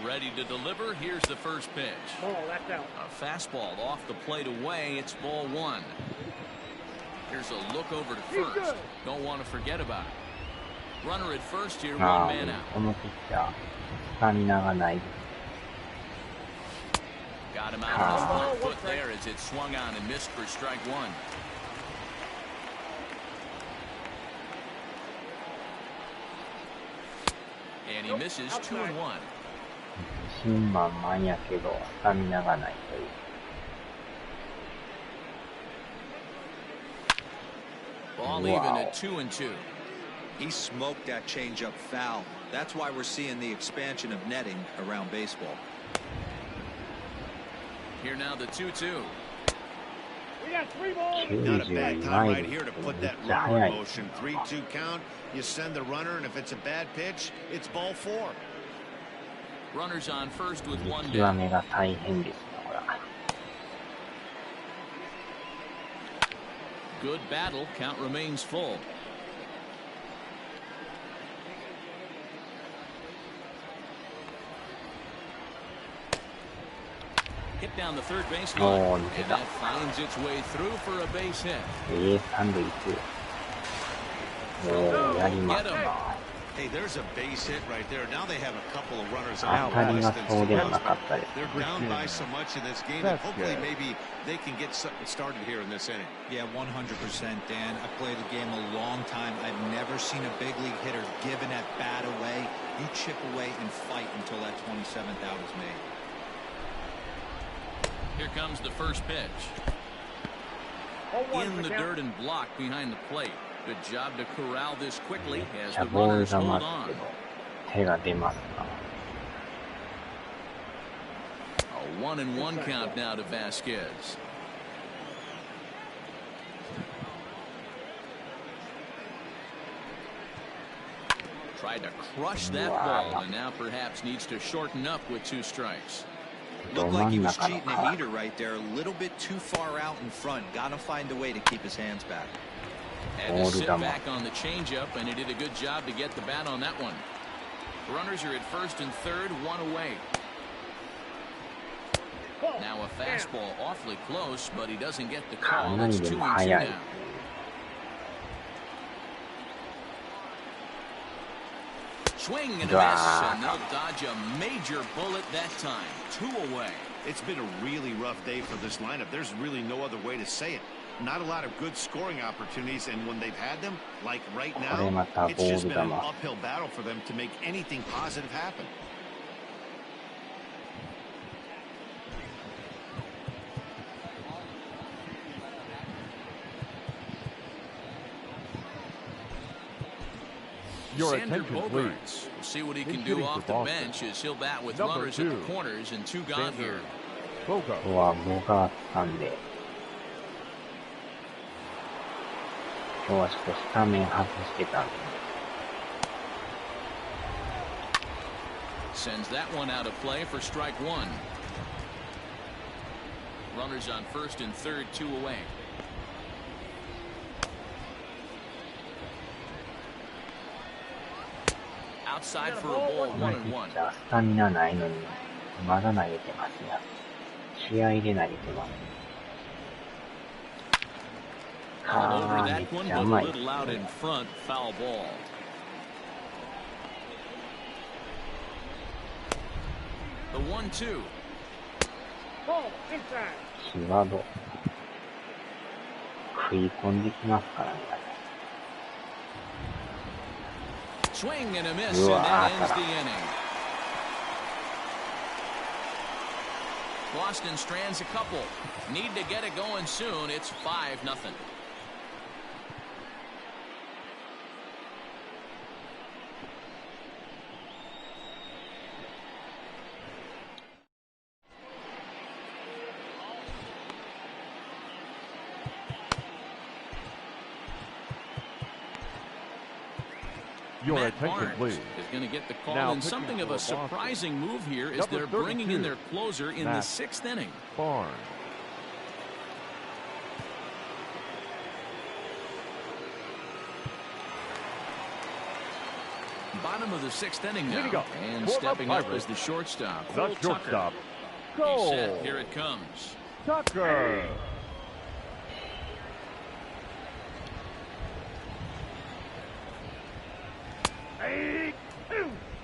Ready to deliver. Here's the first pitch. Oh, that's out. A fastball off the plate away. It's ball 1. Here's a look over to first. Don't want to forget about it. Runner at first here, 1 man out. Got him out on his front foot there as it swung on and missed for strike 1. And he misses 2-1. Ball even at 2-2. He smoked that changeup foul. That's why we're seeing the expansion of netting around baseball. Here now the 2-2. We got 3 balls. Not a bad time right here to put that runner in motion. 3-2 count. You send the runner, and if it's a bad pitch, it's ball 4. Runners on first with 1 down. Good battle. Count remains full. Hit down the third base line, and that finds its way through for a base hit. Get him. Hey, there's a base hit right there. Now they have a couple of runners on less than 2 runs. They're down by so much in this game that hopefully maybe they can get something started here in this inning. Yeah, 100%, Dan. I played the game a long time. I've never seen a big league hitter give an at-bat away. You chip away and fight until that 27th out is made. Here comes the first pitch. In the dirt and blocked behind the plate. Good job to corral this quickly as the runners hold on. A 1-1 count now to Vasquez. Tried to crush that ball and now perhaps needs to shorten up with 2 strikes. Looked like he was cheating a heater right there. A little bit too far out in front. Got to find a way to keep his hands back. Had to sit back on the changeup, and he did a good job to get the bat on that one. Runners are at first and third, 1 away. Now a fastball awfully close, but he doesn't get the call. It's 2-2 now. Swing and a miss, and they'll dodge a major bullet that time. 2 away. It's been a really rough day for this lineup. There's really no other way to say it. Not a lot of good scoring opportunities, and when they've had them, like right now, it's just been an uphill battle for them to make anything positive happen. Your Sander attention, Bogaerts. please. We'll see what he can do off the bench as he'll bat with runners at the corners and 2 gone here. Sends that one out of play for strike 1. Runners on first and third, 2 away. Outside for a ball, 1-1. スタミナないのにまだ投げてますね。試合で投げてます。All over that one, but a little out in front, foul ball. The 1-2. 際ど。食い込んできますからね。Swing and a miss, and that ends the inning. Boston strands a couple. Need to get it going soon. It's 5-0. Your Matt attention, Barnes please. is going to get the call, Now and something of a surprising move here is they're bringing in their closer in the 6th inning. Barnes. Bottom of the 6th inning now, Go. and For stepping up Pirates. as the shortstop. The Cole shortstop. Tucker. He's Go. set. Here it comes. Tucker.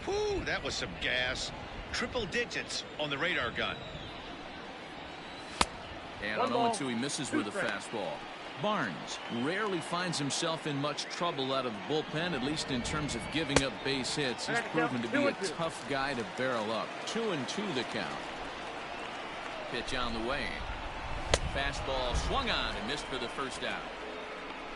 Whew, that was some gas. Triple digits on the radar gun. And on 0-2, he misses with a fastball. Barnes rarely finds himself in much trouble out of the bullpen, at least in terms of giving up base hits. He's proven to be a tough guy to barrel up. 2-2 the count. Pitch on the way. Fastball swung on and missed for the first out.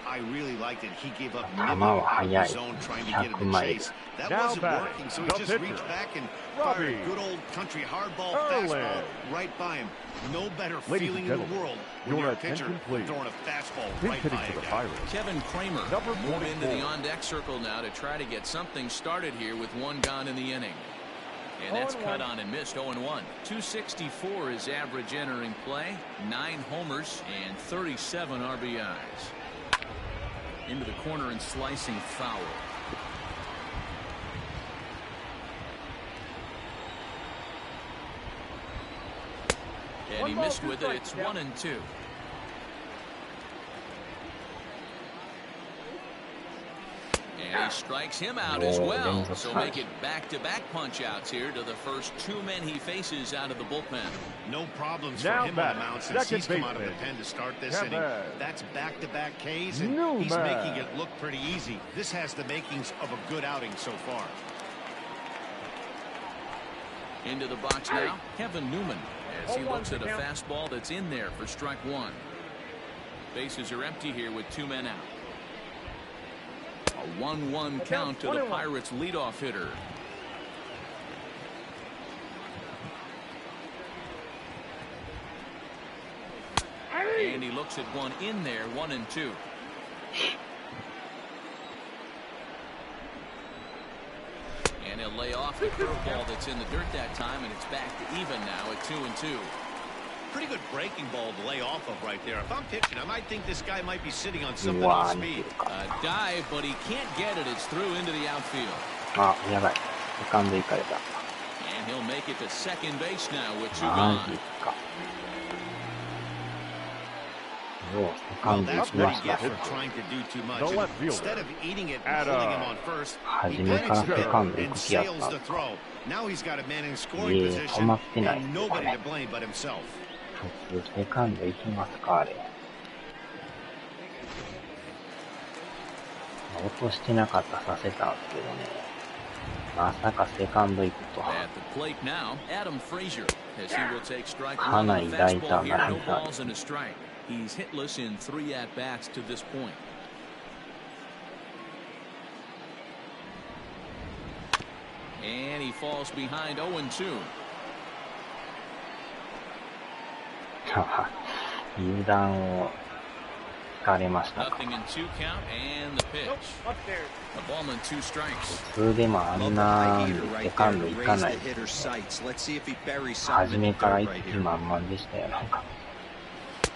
I really liked it. He gave up high zone trying to get him to chase. That wasn't working, so he just reached back and fired a good old country hardball fastball right by him. No better feeling in the world when you're a pitcher throwing a fastball right by a guy. Kevin Kramer move into the on-deck circle now to try to get something started here with one gone in the inning. And that's cut on and missed. 0-1. 264 is average entering play. 9 homers and 37 RBIs. Into the corner and slicing foul. And he missed with it. It's 1-2. And he strikes him out as well. So make it back-to-back punch-outs here to the first 2 men he faces out of the bullpen. No problems for him on the mound since he's come out of the pen to start this inning. That's back-to-back Ks, and he's making it look pretty easy. This has the makings of a good outing so far. Into the box now, Kevin Newman, as he looks at a fastball that's in there for strike 1. Bases are empty here with 2 men out. A 1-1 count to the Pirates' leadoff hitter. And he looks at one in there, 1-2. And he'll lay off the curveball that's in the dirt that time, and it's back to even now at 2-2. Pretty good breaking ball to lay off of right there. If I'm pitching, I might think this guy might be sitting on something on speed. A dive, but he can't get it. It's through into the outfield. And he'll make it to second base now with 2 gone. Well, that's what he gets for trying to do too much. Instead of eating it and holding him on first, he panics a bit and sails the throw. Now he's got a man in scoring position and nobody to blame but himself. セカンド行きますか、あれ。落としてなかったらさせたんですけどね。まさかセカンド行くとは。かなり大胆な判断。He's hitless in 3 at-bats to this point. And he falls behind 0-2. 油断を引かれましたか。Nothing in 2 count and the pitch. A ball and 2 strikes. 普通でもあんなセカンド行かない。初めから一気満々でしたよ、なんか。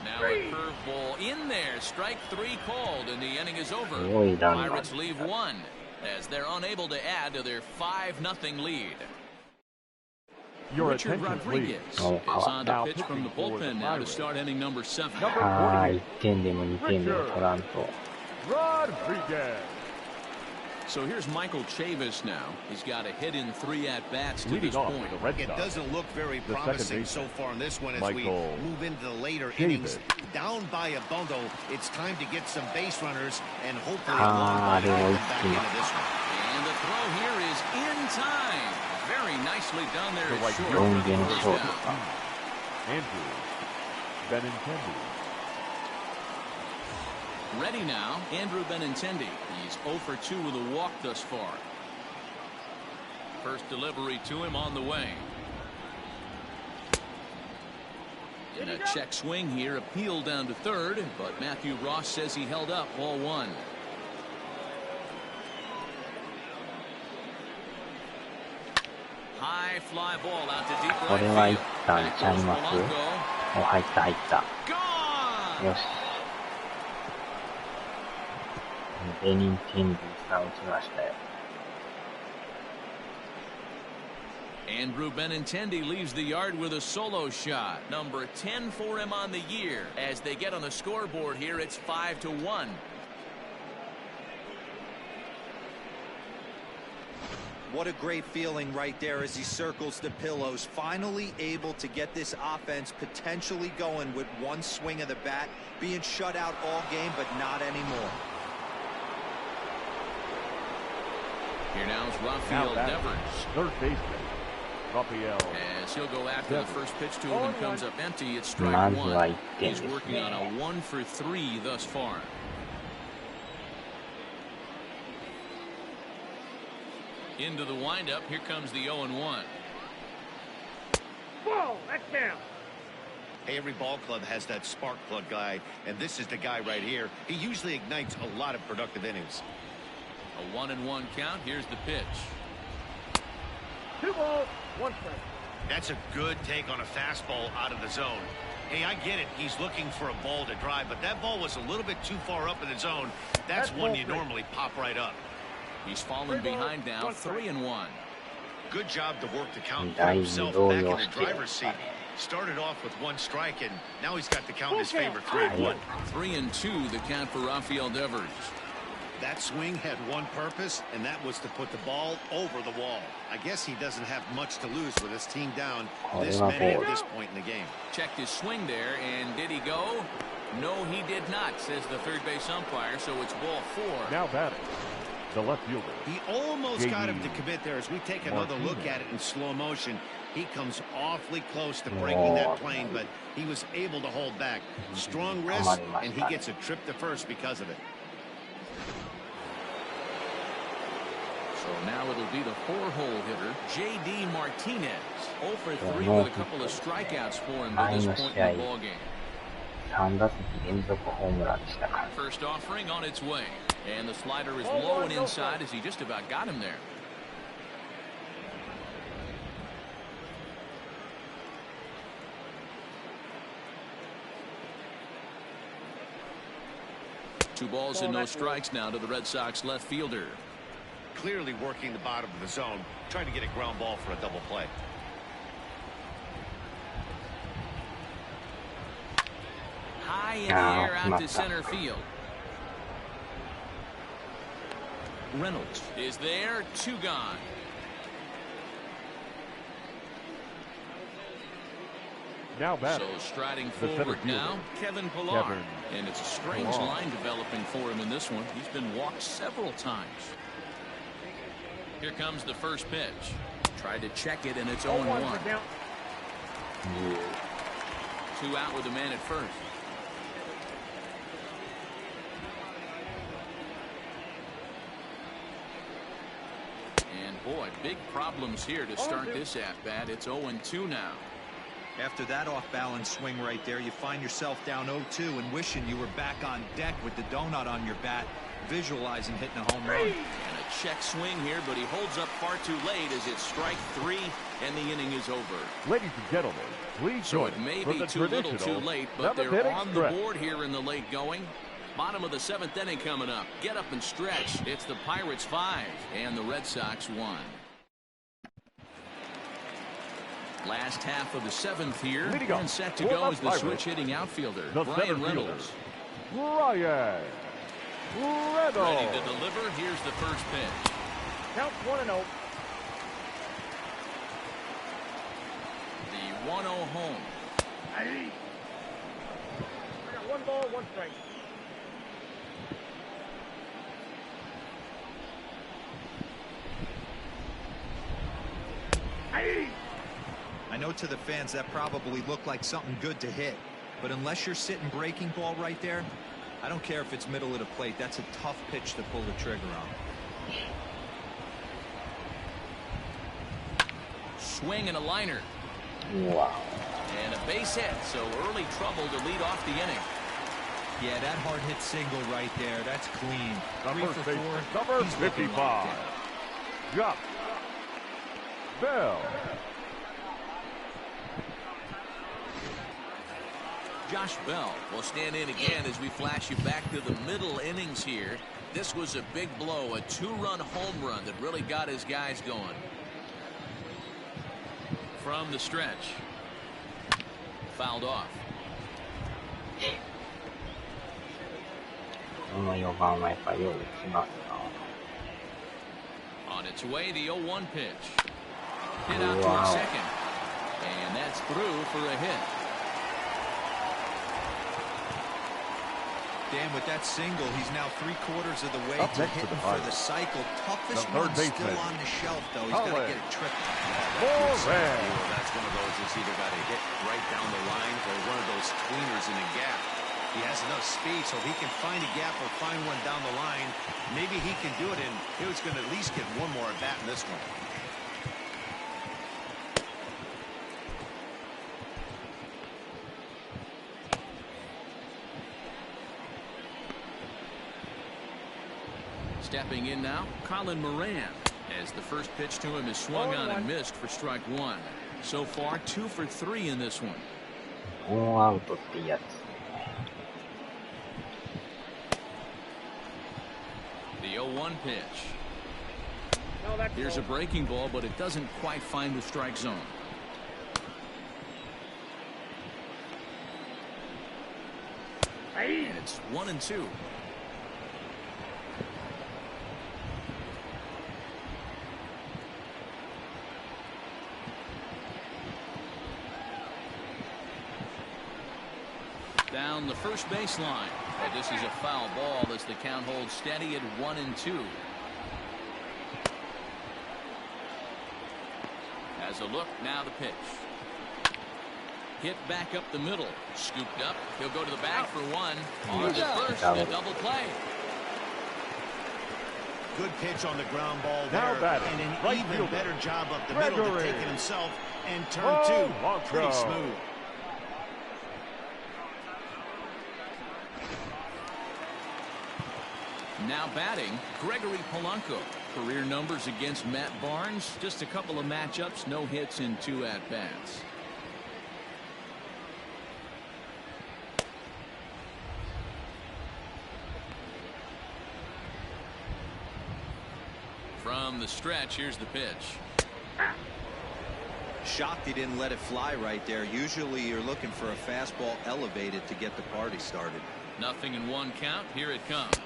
Now a curveball in there. Strike 3 called, and the inning is over. Pirates leave 1 as they're unable to add to their 5-0 lead. Richard Rodriguez is on the pitch from the bullpen now to start inning number 7. 1点でも2点でも取らんと。So here's Michael Chavis now. He's got a hit in 3 at-bats to Leading this off point. for the Red It Sox, doesn't look very the promising second so far in this one as we Michael move into the later Chavis. innings. Down by a bundle, it's time to get some base runners and hopefully a long run back into this one. And the throw here is in time. Very nicely done there The at right short field. for the first down. Andrew Benintendi. Ready now, Andrew Benintendi. He's 0 for 2 with a walk thus far. First delivery to him on the way. In a check swing here, appeal down to third, but Matthew Ross says he held up ball 1. High fly ball out to deep これ right は一 field. 旦 Back ちゃい goes ます。 Polanco. お、入った入った。 Gone! よし。ベニンテンディさん打ちましたよ。Andrew Benintendi leaves the yard with a solo shot. Number 10 for him on the year. As they get on the scoreboard here, it's 5-1. What a great feeling right there as he circles the pillows. Finally able to get this offense potentially going with one swing of the bat. Being shut out all game, but not anymore. Here now is Rafael Devers. Third baseman, Rafael. As he'll go after the first pitch to him and comes up empty. It's ま strike ずは one. 1点 He's です working on ね。 a 1 for 3 thus far. Into the windup. Here comes the 0-1. Ball, that's down. Hey, every ball club has that spark plug guy, and this is the guy right here. He usually ignites a lot of productive innings. A 1-1 count. Here's the pitch. 2 balls, 1 strike. That's a good take on a fastball out of the zone. Hey, I get it. He's looking for a ball to drive, but that ball was a little bit too far up in the zone. That's one you normally pop right up. He's fallen behind now, 3-1. Good job to work the count and put himself back in the driver's seat. Started off with 1 strike, and now he's got the count in his favor, 3-1. 3-2, the count for Rafael Devers. That swing had one purpose, and that was to put the ball over the wall. I guess he doesn't have much to lose with his team down this many at this point in the game. Checked his swing there, and did he go? No, he did not, says the third base umpire, so it's ball 4. Now batting, the left fielder. He almost got him to commit there. As we take another look at it in slow motion, he comes awfully close to breaking that plane, but he was able to hold back. Strong wrist, and he gets a trip to first because of it. So now it'll be the 4-hole hitter, J.D. Martinez. 0 for 3 with a couple of strikeouts for him to this point in the ballgame. 3打席連続ホームランでしたから。 First offering on its way. And the slider is low and inside as he just about got him there. Two balls and no strikes now to the Red Sox left fielder. Clearly working the bottom of the zone, trying to get a ground ball for a double play. High in the air out to center field. Reynolds is there, 2 gone. Now batting, So striding the center forward fielder, now, Kevin Pillar. Kevin And it's a strange Pillar. line developing for him in this one. He's been walked several times. Here comes the first pitch. Tried to check it, and it's 0-1. 2 out with a man at first. And boy, big problems here to start this at-bat. It's 0-2 now. After that off-balance swing right there, you find yourself down 0-2 and wishing you were back on deck with the donut on your bat, visualizing hitting a home run. And a check swing here, but he holds up far too late as it's strike 3, and the inning is over. ladies and gentlemen, please So join it may for be the too little too traditional late, but they're 7th-inning on the stretch. board here in the late going. Bottom of the 7th inning coming up. Get up and stretch. It's the Pirates 5 and the Red Sox 1. Last half of the 7th here, and set to go is the switch hitting outfielder, the Brian center Reynolds. fielder, Brian Ready to deliver. Here's the first pitch. Count 1-0. The 1-0 home. I got 1 ball, 1 strike. I know to the fans that probably looked like something good to hit, but unless you're sitting breaking ball right there, I don't care if it's middle of the plate. That's a tough pitch to pull the trigger on. Swing and a liner. Wow. And a base hit, so early trouble to lead off the inning. Yeah, that hard hit single right there. That's clean. Number 3 for 4. Number He's looking 55. locked in. Josh Bell. Josh Bell will stand in again as we flash you back to the middle innings here. This was a big blow, a 2-run home run that really got his guys going. From the stretch. Fouled off. この4番はやっぱよう打ちますな。 On its way, the 0-1 pitch. Hit out toward second. And that's through for a hit. Dan, with that single, he's now 3/4 of the way Up to next to hitting the for bite. the cycle. Toughest The third one still baseman. on the shelf, though. He's got to get it tripped. That's one of those that's either got to hit right down the line or one of those tweeners in the gap. He has enough speed so he can find a gap or find one down the line. Maybe he can do it, and he was going to at least get one more at bat in this one. Stepping in now, Colin Moran, as the first pitch to him is swung on and missed for strike 1. So far, 2 for 3 in this one. ノーアウトっていいやつ。The 0-1 pitch. No, that's Here's a breaking ball, but it doesn't quite find the strike zone. And it's 1-2. Down the first baseline. But this is a foul ball as the count holds steady at 1-2. As a look, now the pitch. Hit back up the middle. Scooped up. He'll go to the bag for 1. On to first, a double play. Good pitch on the ground ball Now there, batting, and an right even fielder, better job up the middle to take it himself, and turn 2. Pretty Montrose. smooth. Now batting, Gregory Polanco. Career numbers against Matt Barnes. Just a couple of matchups, no hits in 2 at-bats. From the stretch, here's the pitch. Shocked he didn't let it fly right there. Usually you're looking for a fastball elevated to get the party started. Nothing in 1 count. Here it comes.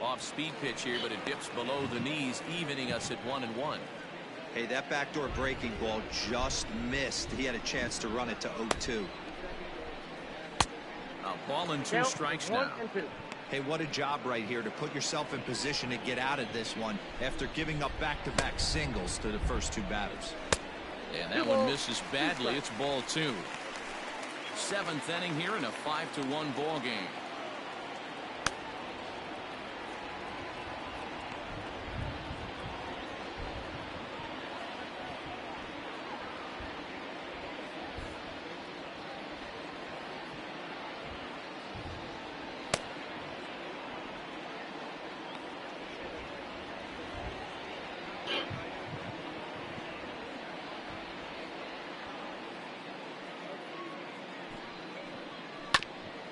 Off-speed pitch here, but it dips below the knees, evening us at 1-1. Hey, that backdoor breaking ball just missed. He had a chance to run it to 0-2. A ball and 2 strikes now. 1-2. Hey, what a job right here to put yourself in position to get out of this one after giving up back-to-back singles to the first 2 batters. And that one misses badly. It's ball 2. 7th inning here in a 5-1 ball game.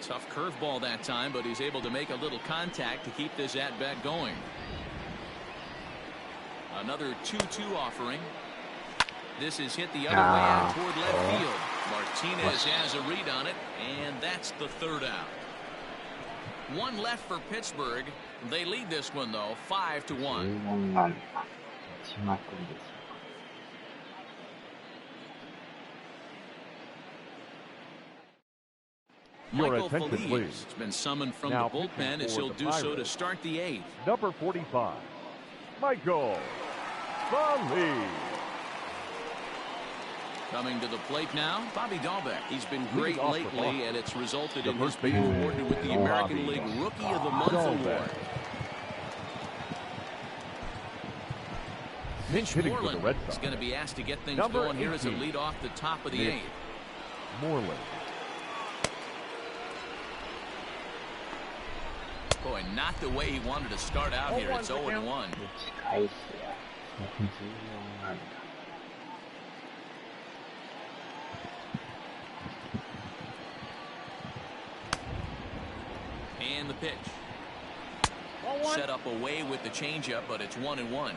Tough curveball that time, but he's able to make a little contact to keep this at-bat going. Another 2-2 offering. This is hit the other way out toward left field. Martinez has a read on it, and that's the 3rd out. One left for Pittsburgh. They lead this one though, 5-1. 14安打。打ちまくりです。Your Michael attention, Feliz please. has been summoned from Now the bullpen as for he'll the do so to Pirates. start the 8th. Number 45, Michael Feliz. Coming to the plate now, Bobby Dahlbeck. He's been great off the lately, block. and it's resulted The in his first being baseman, awarded with the American Bobby League Rookie of the Month Dahlbeck. award. Mitch hitting for the Moreland Red is Sox. going to be asked to get things Number going here as a 18. lead off the top of the Mitch 8th. Moreland. Boy, not the way he wanted to start out here. It's 0-1. 打ち返すや。14安打。And the pitch. Set up away with the changeup, but it's 1-1.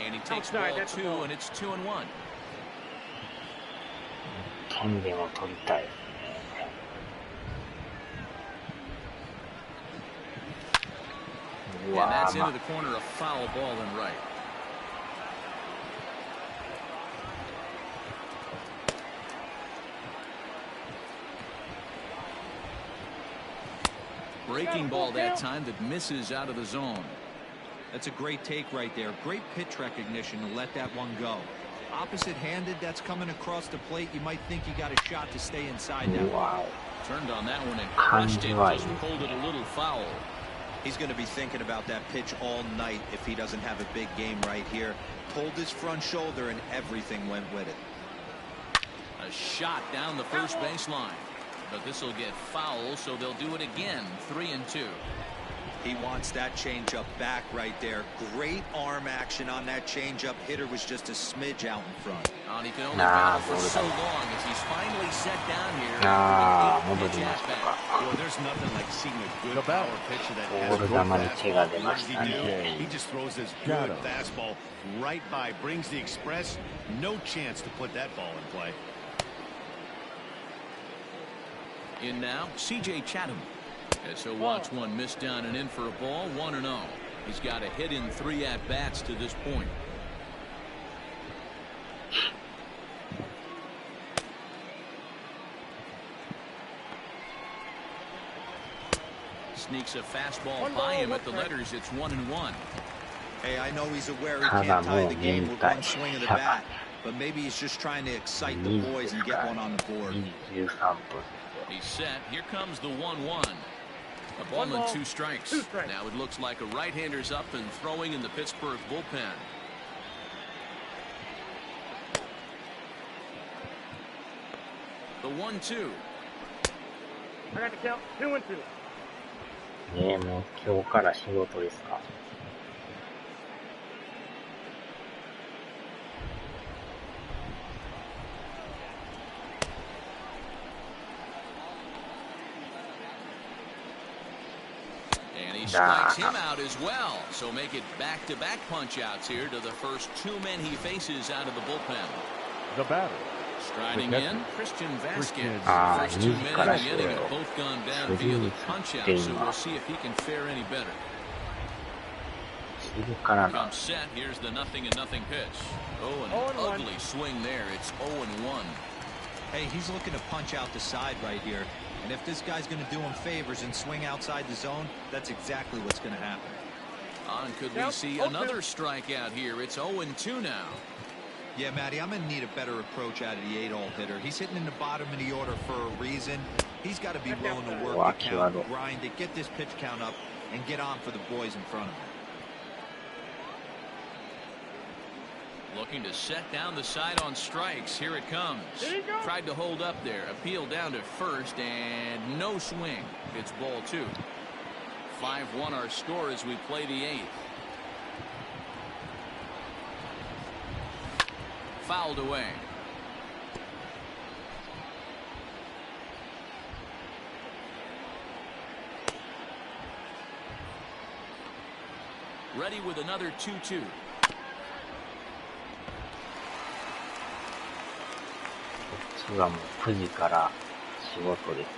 And he takes ball 2, and it's 2-1. 剣でも取りたいですね。う And わ that's ー、ま into the corner, a foul ball and right. Breaking ball that time that misses out of the zone. That's a great take right there. Great pitch recognition to let that one go. Opposite-handed, that's coming across the plate. You might think you got a shot to stay inside that. わ Turned on that one and crushed it. 感じはいい。 Just pulled it a little foul. He's going to be thinking about that pitch all night if he doesn't have a big game right here. Pulled his front shoulder and everything went with it. A shot down the first baseline. But this will get foul, so they'll do it again. 3-2. He wants that changeup back right there. Great arm action on that changeup. Hitter was just a smidge out in front. And he can only Nah, battle for so long as he's finally set down here. あー、 with 戻 an り eight-pitch ました at-bat. か。 Well, there's nothing like seeing a good The power batter. pitcher that ボ has ール good 球に手が fastball. 出 What ま does し he た do? ね。 He just throws his good Shadow. fastball right by, brings the express. No chance to put that ball in play. In now, C.J. Chatham. As he'll watch one miss down and in for a ball, 1-0. He's got a hit in 3 at-bats to this point. Sneaks a fastball by him at the letters. It's 1-1. Hey, I know he's aware he た can't だ tie もう the 限 game with 界 one swing of the したか bat, but maybe he's just trying to excite the 2時 boys です and か get ら one on the board. 13分。 He's set. Here comes the 1-1. A ball and 2 strikes. Now it looks like a right-hander's up and throwing in the Pittsburgh bullpen. The 1-2. I got the count. 2-2. ねえ、もう今日から仕事ですか。And he strikes him out as well. So make it back-to-back punch-outs here to the first 2 men he faces out of the bullpen. The batter. Striding in, Christian Vasquez. Ah, First 2 men in the he's inning got have both gone down So via the he's punch-out, been so we'll see if he can fare any better. 昼からだ。 Comes set. Here's the 0-0 pitch. Oh, an 0-1. ugly swing there. It's 0-1. Hey, he's looking to punch out the side right here. And if this guy's going to do him favors and swing outside the zone, that's exactly what's going to happen. Could we see another strikeout here? It's 0-2 now. Yeah, Matty, I'm going to need a better approach out of the 8-hole hitter. He's hitting in the bottom of the order for a reason. He's got to be willing to work the count, grind it, get this pitch count up, and get on for the boys in front of him. Looking to set down the side on strikes. Here it comes. Tried to hold up there. Appeal down to first, and no swing. It's ball 2. 5-1 our score as we play the 8th. Fouled away. Ready with another 2-2. 私はもう9時から仕事ですね。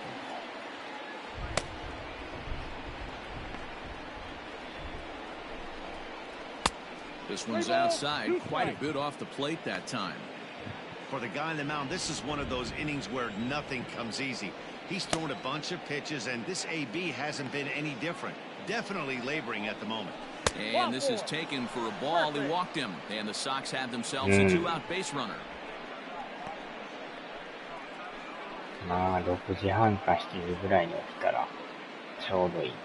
This one's outside, quite a bit off the plate that time. For the guy on the mound, this is one of those innings where nothing comes easy. He's thrown a bunch of pitches, and this AB hasn't been any different. Definitely laboring at the moment. And this is taken for a ball. He walked him, and the Sox have themselves a two-out base runner. まあ6時半か7時ぐらいに起きたらちょうどいいです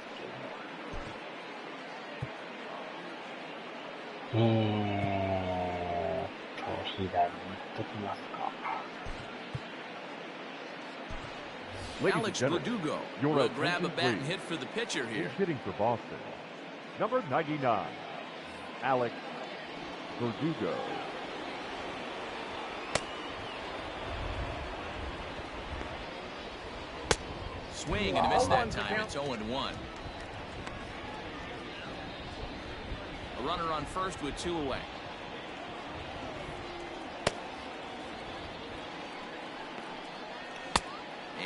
けどね。左に行っときますか。Alex Verdugo will grab a bat and hit for the pitcher here. He's hitting for Boston. Number 99, Alex Verdugo. Swing and a miss that time. It's 0-1. A runner on first with 2 away.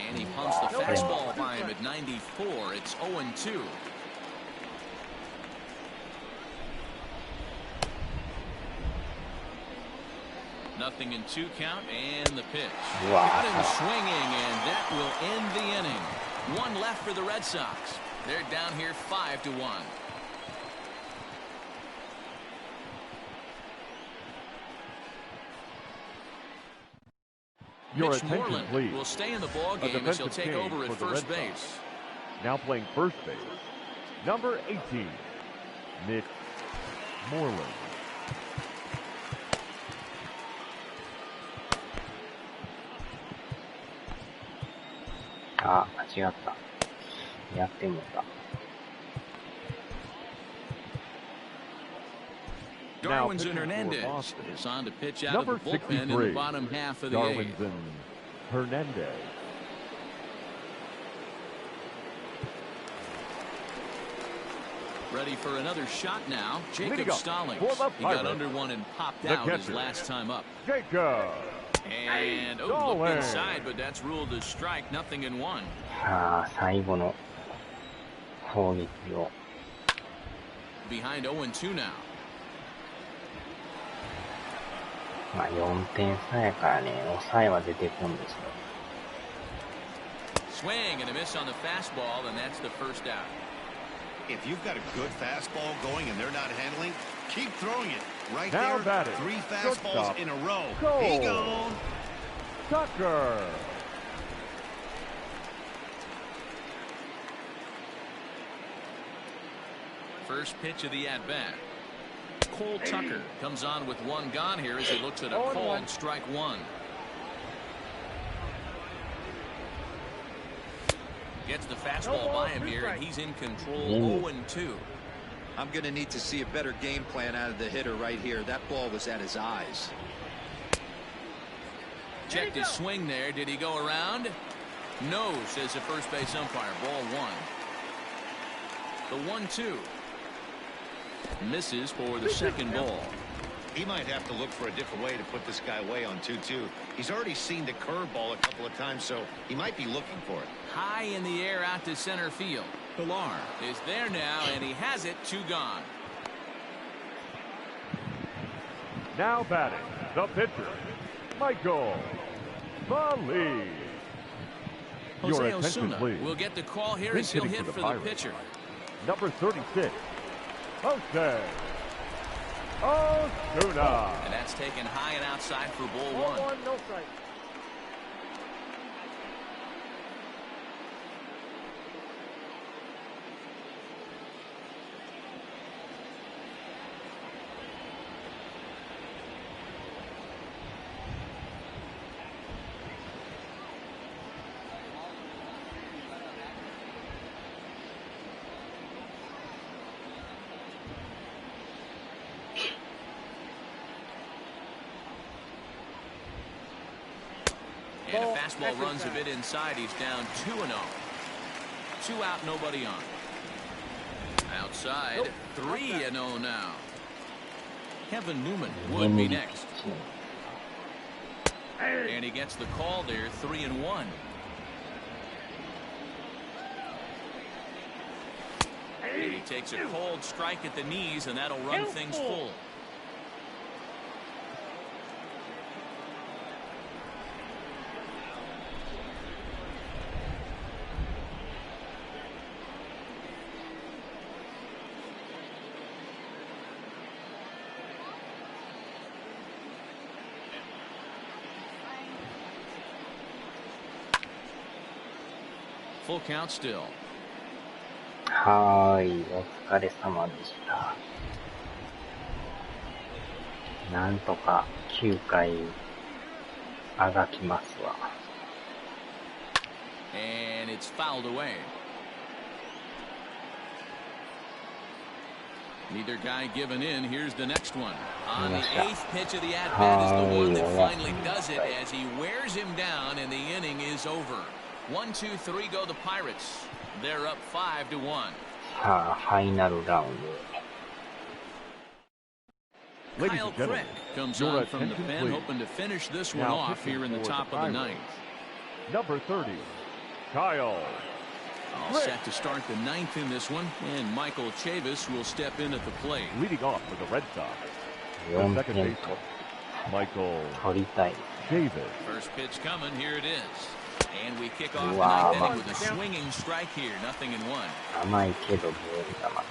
And he pumps the fastball by him at 94. It's 0-2. Nothing in 2 count, and the pitch. Got him swinging, and that will end the inning. 1 left for the Red Sox. They're down here 5-1. Your Mitch attention, Moreland please. will stay in the ball game as he'll take over at first base. Now playing first base, number 18, Mitch Moreland. あ、間違った。やってもた。Darwin's and Hernandez is on to pitch out of the bullpen in the bottom half of the eighth. Darwin's and Hernandez. Ready for another shot now. Jacob Stallings. He got under one and popped out his last time up. Jacob. And look inside, but that's ruled as strike. Nothing in 1. さあ、最後の攻撃を。Behind 0-2 now. まあ4点差やからね、抑えは出てこんですよ。Swing and a miss on the fastball, and that's the first out. If you've got a good fastball going and they're not handling, keep throwing it. Right now there, 3 fastballs in a row. He gone. Tucker. First pitch of the at-bat. Cole Tucker comes on with 1 gone here as he looks at a called strike 1. Gets the fastball by him here, and he's in control. 0-2. I'm going to need to see a better game plan out of the hitter right here. That ball was at his eyes. Checked his swing there. Did he go around? No, says the first base umpire. Ball 1. The 1-2. Misses for the second ball. He might have to look for a different way to put this guy away on 2-2. He's already seen the curveball a couple of times, so he might be looking for it. High in the air out to center field. Pilar is there now, and he has it. 2 gone. Now batting, the pitcher, Michael Mali. Jose Osuna will get the call here as he'll hit for the pitcher. Number 36, Jose Osuna. And that's taken high and outside for ball 1. No strike. And a fastball runs a bit inside. He's down 2-0. 2 out, nobody on. Outside, 3-0 now. Kevin Newman would be next. And he gets the call there, 3-1. And he takes a cold strike at the knees, and that'll run things full. Full count still. はーい、お疲れ様でした。なんとか9回あがきますわ。And it's fouled away. Neither guy giving in. Here's the next one. On the 8th pitch of the at-bat is the one that finally does it as he wears him down and the inning is over. 1, 2, 3 go the Pirates. They're up 5-1. さあ、ファイナルラウンLadies Kyle and gentlemen, Crick comes your on from the attention, pen, please. hoping to finish this one Now off here in the pitching top for of the the 9th. Number 30, Kyle. All set to start the 9th in this one, and Michael Chavis will step in at the plate. Leading off for the Red Sox, ド。4 second 点 baseman, と Michael 取りたい。 Davis. First pitch coming, here it is. And we kick off the Wow. 9th inning with a swinging strike here, 0-1. 甘いけどボール球。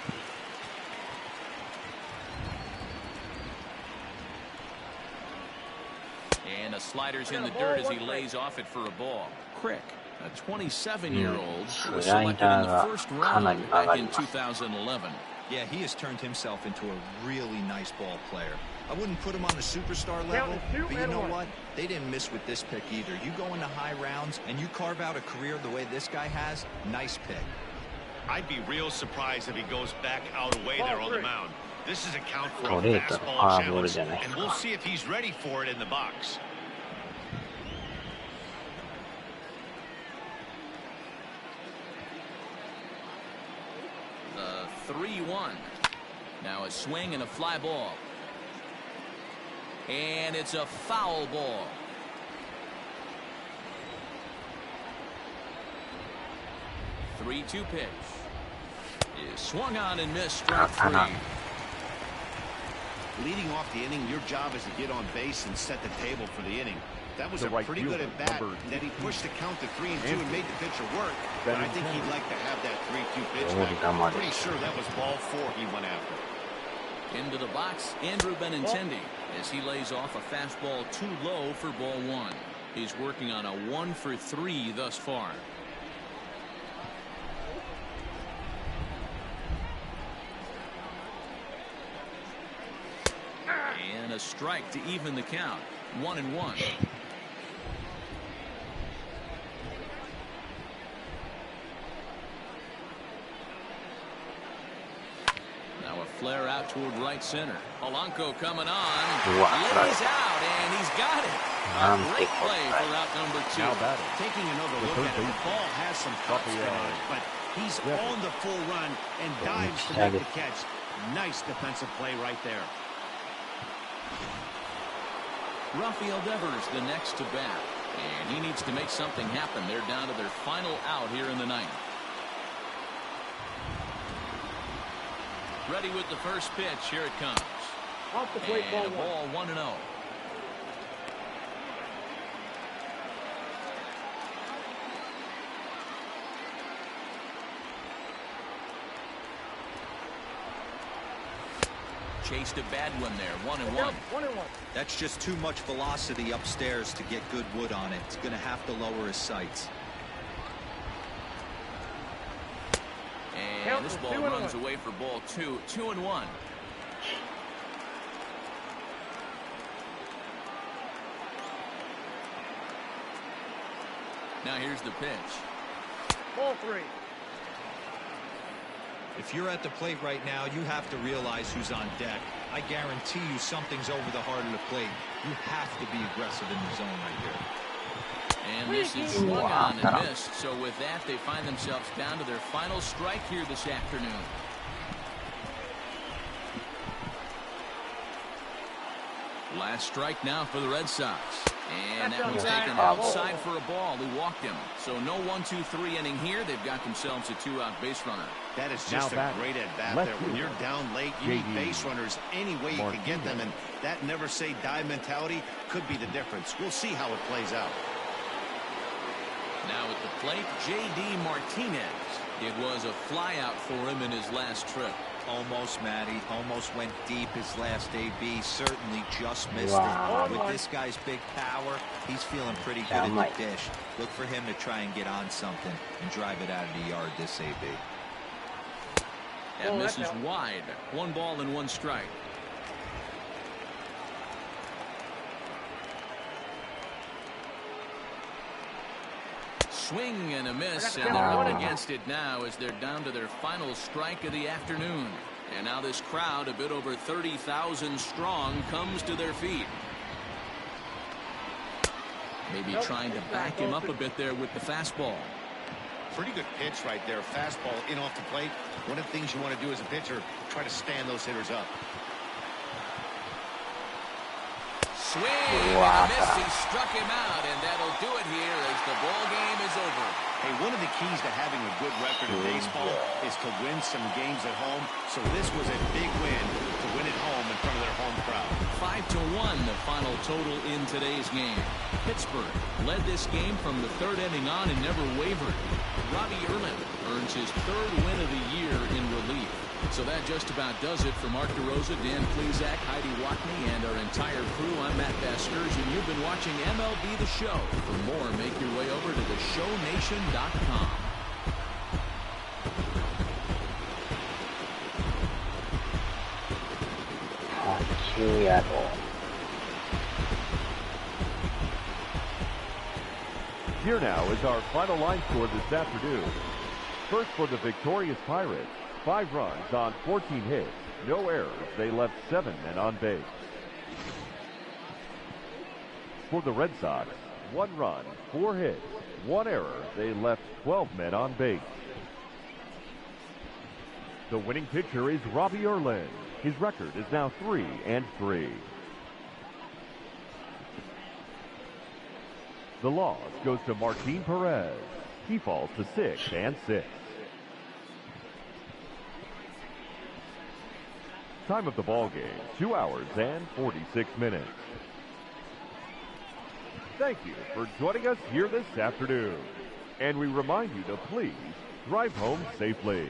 And the slider's in the dirt as he lays off it for a ball. Crick, a 27-year-old, was selected in the first round back in 2011. Yeah, he has turned himself into a really nice ball player. I wouldn't put him on the superstar level, but you know what? They didn't miss with this pick either. You go into high rounds and you carve out a career the way this guy has, nice pick. I'd be real surprised if he goes back out away there on the mound. This is a count for a ストレートのフォ fastball アボール challenge, じゃないです and か。 we'll see if he's ready for it in the box. The 3-1. Now a swing and a fly ball. And it's a foul ball. Three-two pitch. Is swung on and missed, strike 3. Leading off the inning, your job is to get on base and set the table for the inning. That was The a right pretty fielder, good at bat, number that he pushed the count to 3-2 Andrew. and made the pitcher work. But I think he'd like to have that 3-2 pitch Oh, back. come on. Pretty sure that was ball 4 he went after. Into the box, Andrew Benintendi, as he lays off a fastball too low for ball 1. He's working on a 1-for-3 thus far. And a strike to even the count. 1-1. Now a flare out toward right center. Polanco coming on. Lays out, and he's got it. A great play for route number 2. Now batting. Taking another The look third at it, the baseman, ball has some topspin on it, but he's on the full run and dives to make the catch. Nice defensive play right there. Rafael Devers the next to bat, and he needs to make something happen. They're down to their final out here in the 9th. Ready with the first pitch. Here it comes. Off the plate, And a ball ball 1-0. Chased a bad one there. 1-1. 1-1. That's just too much velocity upstairs to get good wood on it. He's going to have to lower his sights. And this ball runs away for ball 2. 2-1. Now here's the pitch. Ball 3. If you're at the plate right now, you have to realize who's on deck. I guarantee you something's over the heart of the plate. You have to be aggressive in the zone right here. And this is swung on and missed. So with that, they find themselves down to their final strike here this afternoon. Last strike now for the Red Sox. And that one's taken outside for a ball. He walked him. So no 1-2-3 inning here. They've got themselves a 2-out base runner. That is just a great at-bat there. When you're down late, you need base runners any way you can get them. And that never-say-die mentality could be the difference. We'll see how it plays out. Now at the plate, J.D. Martinez. It was a flyout for him in his last trip. Almost, Matty. Almost went deep his last AB. Certainly just missed it. With this guy's big power, he's feeling pretty good at the dish. Look for him to try and get on something and drive it out of the yard this AB. And misses wide. 1 ball and 1 strike. Swing and a miss, and they're up against it now as they're down to their final strike of the afternoon. And now this crowd, a bit over 30,000 strong, comes to their feet. Maybe trying to back him up a bit there with the fastball. Pretty good pitch right there. Fastball in off the plate. One of the things you want to do as a pitcher, try to stand those hitters up. Swing and a miss. He struck him out, and that'll do it here as the ball game is over. Hey, one of the keys to having a good record in baseball is to win some games at home. So this was a big win to win at home in front of their home crowd. 5-1, the final total in today's game. Pittsburgh led this game from the 3rd inning on and never wavered. Robbie Erlin earns his 3rd win of the year in relief. So that just about does it for Mark DeRosa, Dan Plezak, Heidi Watney, and our entire crew. I'm Matt Basters, and you've been watching MLB The Show. For more, make your way over to theshownation.com. Here now is our final line score this afternoon. First for the victorious Pirates, 5 runs on 14 hits, no errors. They left 7 men on base. For the Red Sox, 1 run, 4 hits, 1 error. They left 12 men on base. The winning pitcher is Robbie Erlin. His record is now 3-3. The loss goes to Martin Perez. He falls to 6-6. Time of the ball game, 2 hours and 46 minutes. Thank you for joining us here this afternoon. And we remind you to please drive home safely.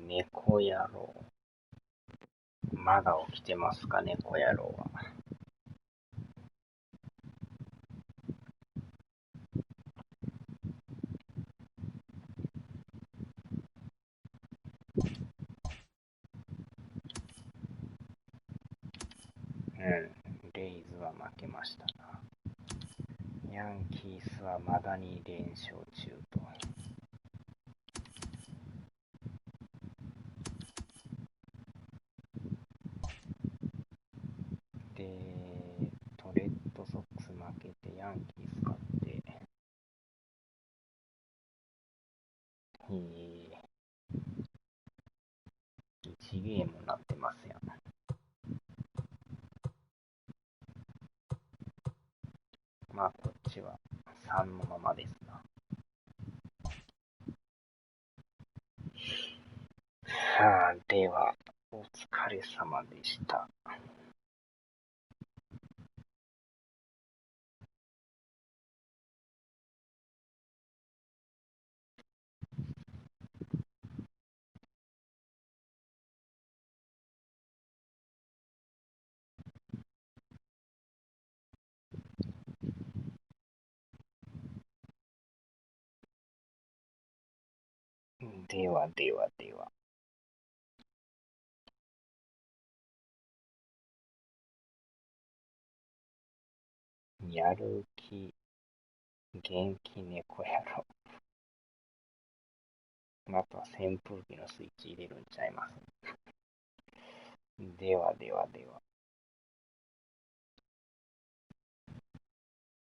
猫野郎。まだ起きてますか、猫野郎は。レイズは負けましたな。ヤンキースはまだ2連勝中と。で、レッドソックス負けて、ヤンキース勝って、1 1ゲームになってますやん。まあこっちは3のままですな。さあ、では、お疲れ様でした。ではではでは。やる気、元気猫やろ。あとは扇風機のスイッチ入れるんちゃいます。ではではでは。